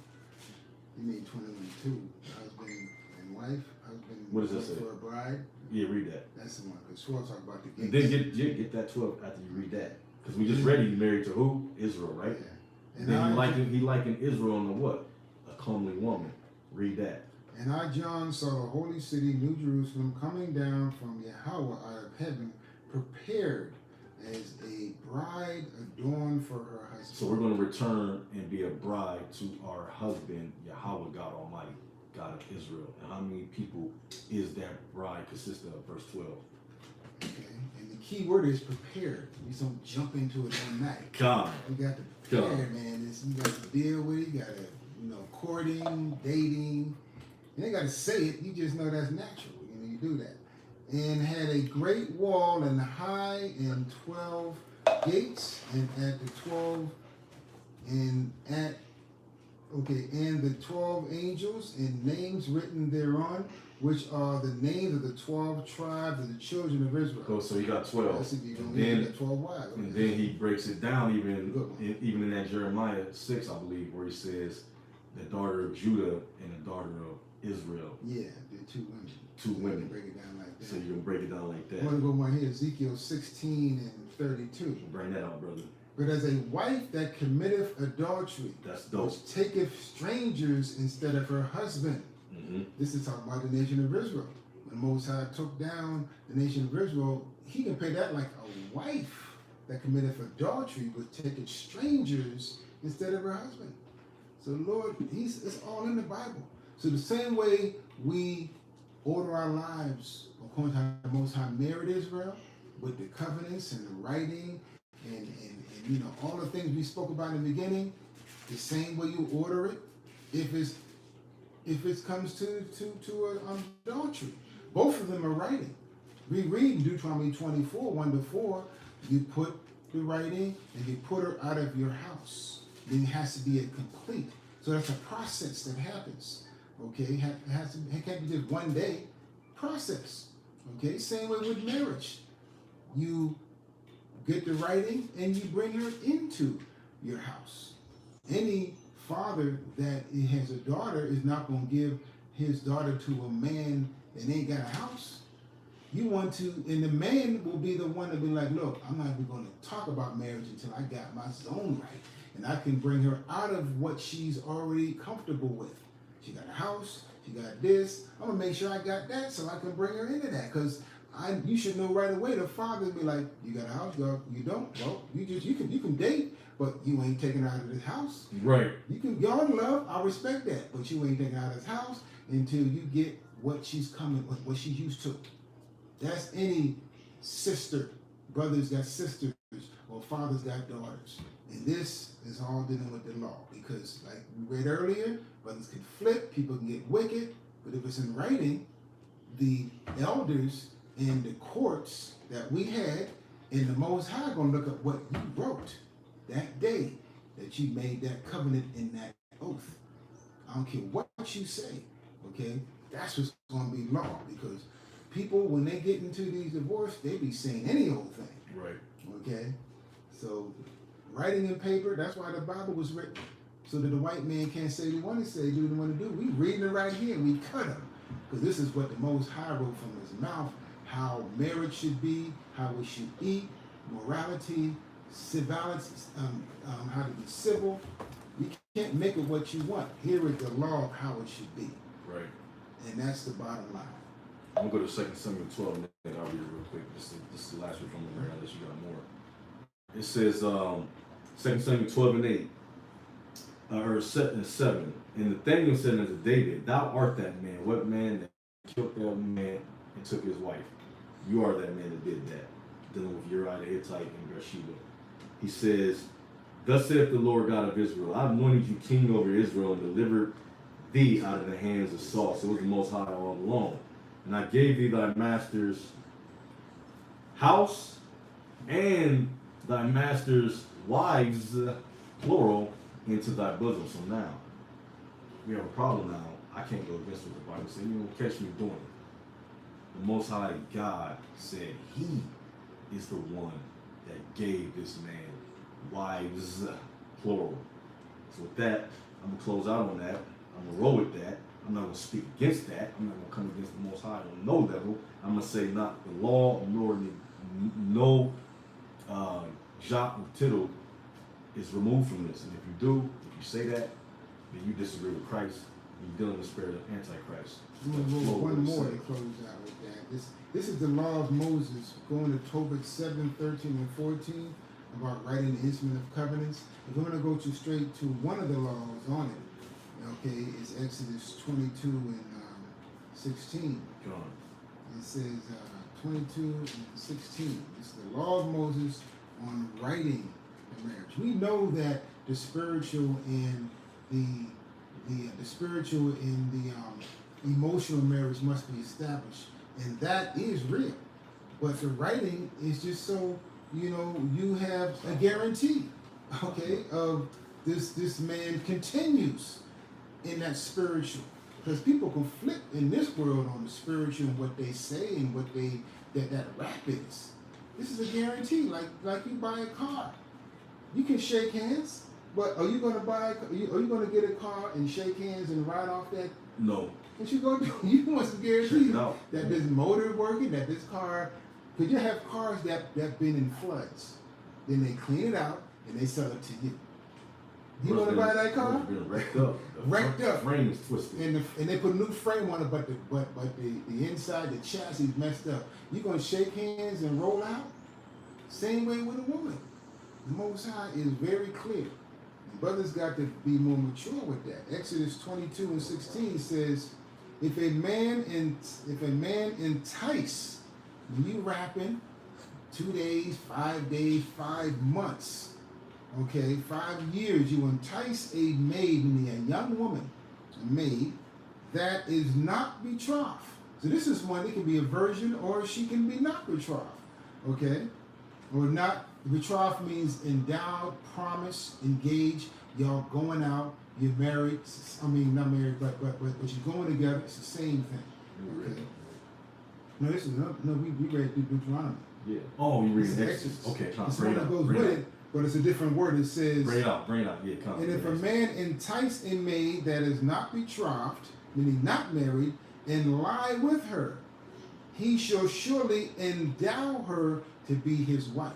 You mean 21 and 2. Husband and wife. Husband What does that say? for a bride. Yeah, read that. That's the one. Because 12 talk about the And gates. then get that 12 after you read that. Because we just read he married to who? Israel, right? Yeah. And then he likened Israel on the what? A comely woman. Read that. And I, John, saw the holy city, New Jerusalem, coming down from Yahweh out of heaven, prepared as a bride adorned for her husband. So we're going to return and be a bride to our husband, Yahweh God Almighty, God of Israel. And how many people is that bride consist of? Verse 12. Okay. And the key word is prepared. We just don't jump into it one night. God. You got to prepare, man. You got to deal with it. You got to, courting, dating. You ain't got to say it. You just know that's natural. You do that. And had a great wall and high and 12 gates, and at the 12 and the 12 angels and names written thereon, which are the names of the 12 tribes of the children of Israel. Oh, so he got 12. That's if you don't And get 12 wives. And then he breaks it down Good even in that Jeremiah 6, I believe, where he says the daughter of Judah and the daughter of Israel. Yeah, they're 2 women. Two women. Break it down like that. So you can break it down like I that. want to go one here, Ezekiel 16 and 32. Bring that out, brother. But as a wife that committeth adultery, That's dope. which taketh strangers instead of her husband. Mm-hmm. This is talking about the nation of Israel. When Moses took down the nation of Israel, he can pay that like a wife that committeth adultery, but taking strangers instead of her husband. So Lord, it's all in the Bible. So the same way we order our lives according to how the Most High married Israel, with the covenants and the writing and all the things we spoke about in the beginning, the same way you order it. If it's if it comes to adultery. Both of them are writing. We read in Deuteronomy 24, 1-4, you put the writing and you put her out of your house. Then it has to be a complete. So that's a process that happens. Okay, it can't be just one day process. Okay, same way with marriage. You get the writing and you bring her into your house. Any father that has a daughter is not going to give his daughter to a man that ain't got a house. You want to, and the man will be the one to be like, look, I'm not even going to talk about marriage until I got my zone right. And I can bring her out of what she's already comfortable with. She got a house, she got this. I'm going to make sure I got that so I can bring her into that. Because you should know right away, the father will be like, you got a house, girl, you don't? Well, you can date, but you ain't taking her out of this house. Right. You can go in love, I respect that, but you ain't taking her out of this house until you get what she's coming with, what she's used to. That's any sister. Brothers got sisters, or fathers got daughters. And this is all dealing with the law. Because like we read earlier, brothers can flip, people can get wicked, but if it's in writing, the elders in the courts that we had, and the Most High gonna look at what you wrote that day that you made that covenant in that oath. I don't care what you say, okay? That's what's gonna be law, because people, when they get into these divorces, they be saying any old thing. Right. Okay? So, writing in paper, that's why the Bible was written. So that the white man can't say what he want to say, do what he want to do. We reading it right here, we cut him. Because this is what the Most High wrote from his mouth, how marriage should be, how we should eat, morality, civility, how to be civil. You can't make it what you want. Here is the law of how it should be. Right. And that's the bottom line. I'm going to go to 2 Samuel 12, and then I'll read it real quick. This is the last one from the there, unless you got more. It says, 2 Samuel 12 and 8, or 7. And Nathanael said unto David, thou art that man. What man that killed that man and took his wife? You are that man that did that, dealing with Uriah the Hittite and Bathsheba. He says, thus saith the Lord God of Israel, I anointed you king over Israel and delivered thee out of the hands of Saul. So it was the Most High all along. And I gave thee thy master's house and thy master's wives, plural, into thy bosom. So now, we have a problem now. I can't go against what the Bible said. You don't catch me doing it. The Most High God said he is the one that gave this man wives, plural. So with that, I'm going to close out on that. I'm going to roll with that. I'm not going to speak against that. I'm not going to come against the Most High on no level. I'm going to say not the law, nor no jot or tittle is removed from this. And if you do, if you say that, then you disagree with Christ. You're dealing with the spirit of Antichrist. One more to close out with that. This is the law of Moses, going to Tobit 7, 13, and 14, about writing the instrument of covenants. If we're going to go straight to one of the laws on it, okay, it's Exodus 22 and 16. John. It says 22 and 16. It's the law of Moses on writing the marriage. We know that the spiritual and the spiritual and the emotional marriage must be established, and that is real. But the writing is just so you have a guarantee, okay, of this man continues in that spiritual, because people can flip in this world on the spiritual and what they say and what that rap is. This is a guarantee, like you buy a car. You can shake hands, but are you going to get a car and shake hands and ride off that? No. What you going to do? You want some guarantee No. that this motor working, that this car, because you have cars that been in floods, then they clean it out and they sell it to you. You want to buy that car? It's been wrecked up. Wrecked up. Frame is twisted. And they put a new frame on it, but the inside, the chassis is messed up. You gonna shake hands and roll out? Same way with a woman. The Most High is very clear. And brothers got to be more mature with that. Exodus 22 and 16 says, if a man entice, when you rapping 2 days, 5 days, 5 months, okay, 5 years, you entice a maid, meaning a young woman, a maid, that is not betrothed. So this is one that can be a virgin or she can be not betrothed. Okay? Or not betrothed means endowed, promise, engaged. Y'all going out, you're married. I mean, not married, but you're going together. It's the same thing. Okay. No, this is no. We read Deuteronomy. Yeah. Oh, you read This is Exodus. Okay, come It's bring one it that up. goes Bring with it up. it, but it's a different word. It says, Bring it out. Bring it out. Yeah, come. and if a man entice a maid that is not betrothed, meaning not married, and lie with her, he shall surely endow her to be his wife.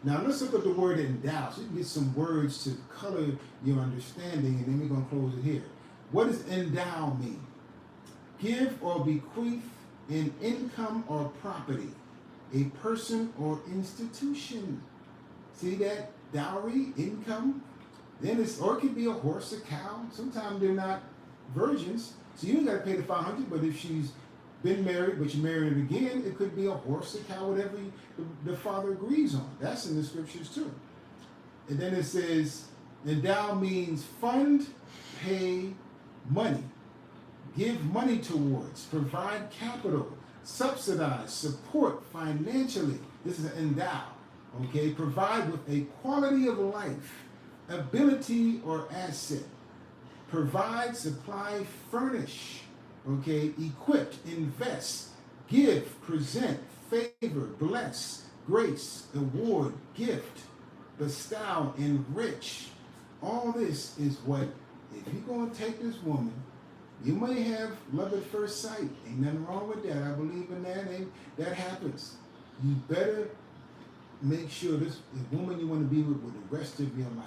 Now let's look at the word endow, so you can get some words to color your understanding, and then we're going to close it here. What does endow mean? Give or bequeath in income or property, a person or institution. See that? Dowry, income. Then it's, or it could be a horse, a cow. Sometimes they're not virgins, so you ain't got to pay the $500. But if she's been married, but you marry her again, it could be a horse, a cow, whatever the father agrees on. That's in the scriptures too. And then it says, endow means fund, pay, money, give money towards, provide capital, subsidize, support financially. This is an endow. Okay, provide with a quality of life, ability or asset. Provide, supply, furnish. Okay, equipped, invest, give, present, favor, bless, grace, award, gift, bestow, enrich. All this is what, if you're going to take this woman, you may have love at first sight. Ain't nothing wrong with that. I believe in that. That happens. You better make sure this the woman you want to be with the rest of your life.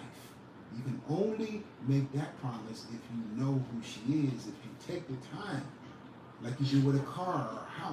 You can only make that promise if you know who she is, if you take the time, like you do with a car or a house.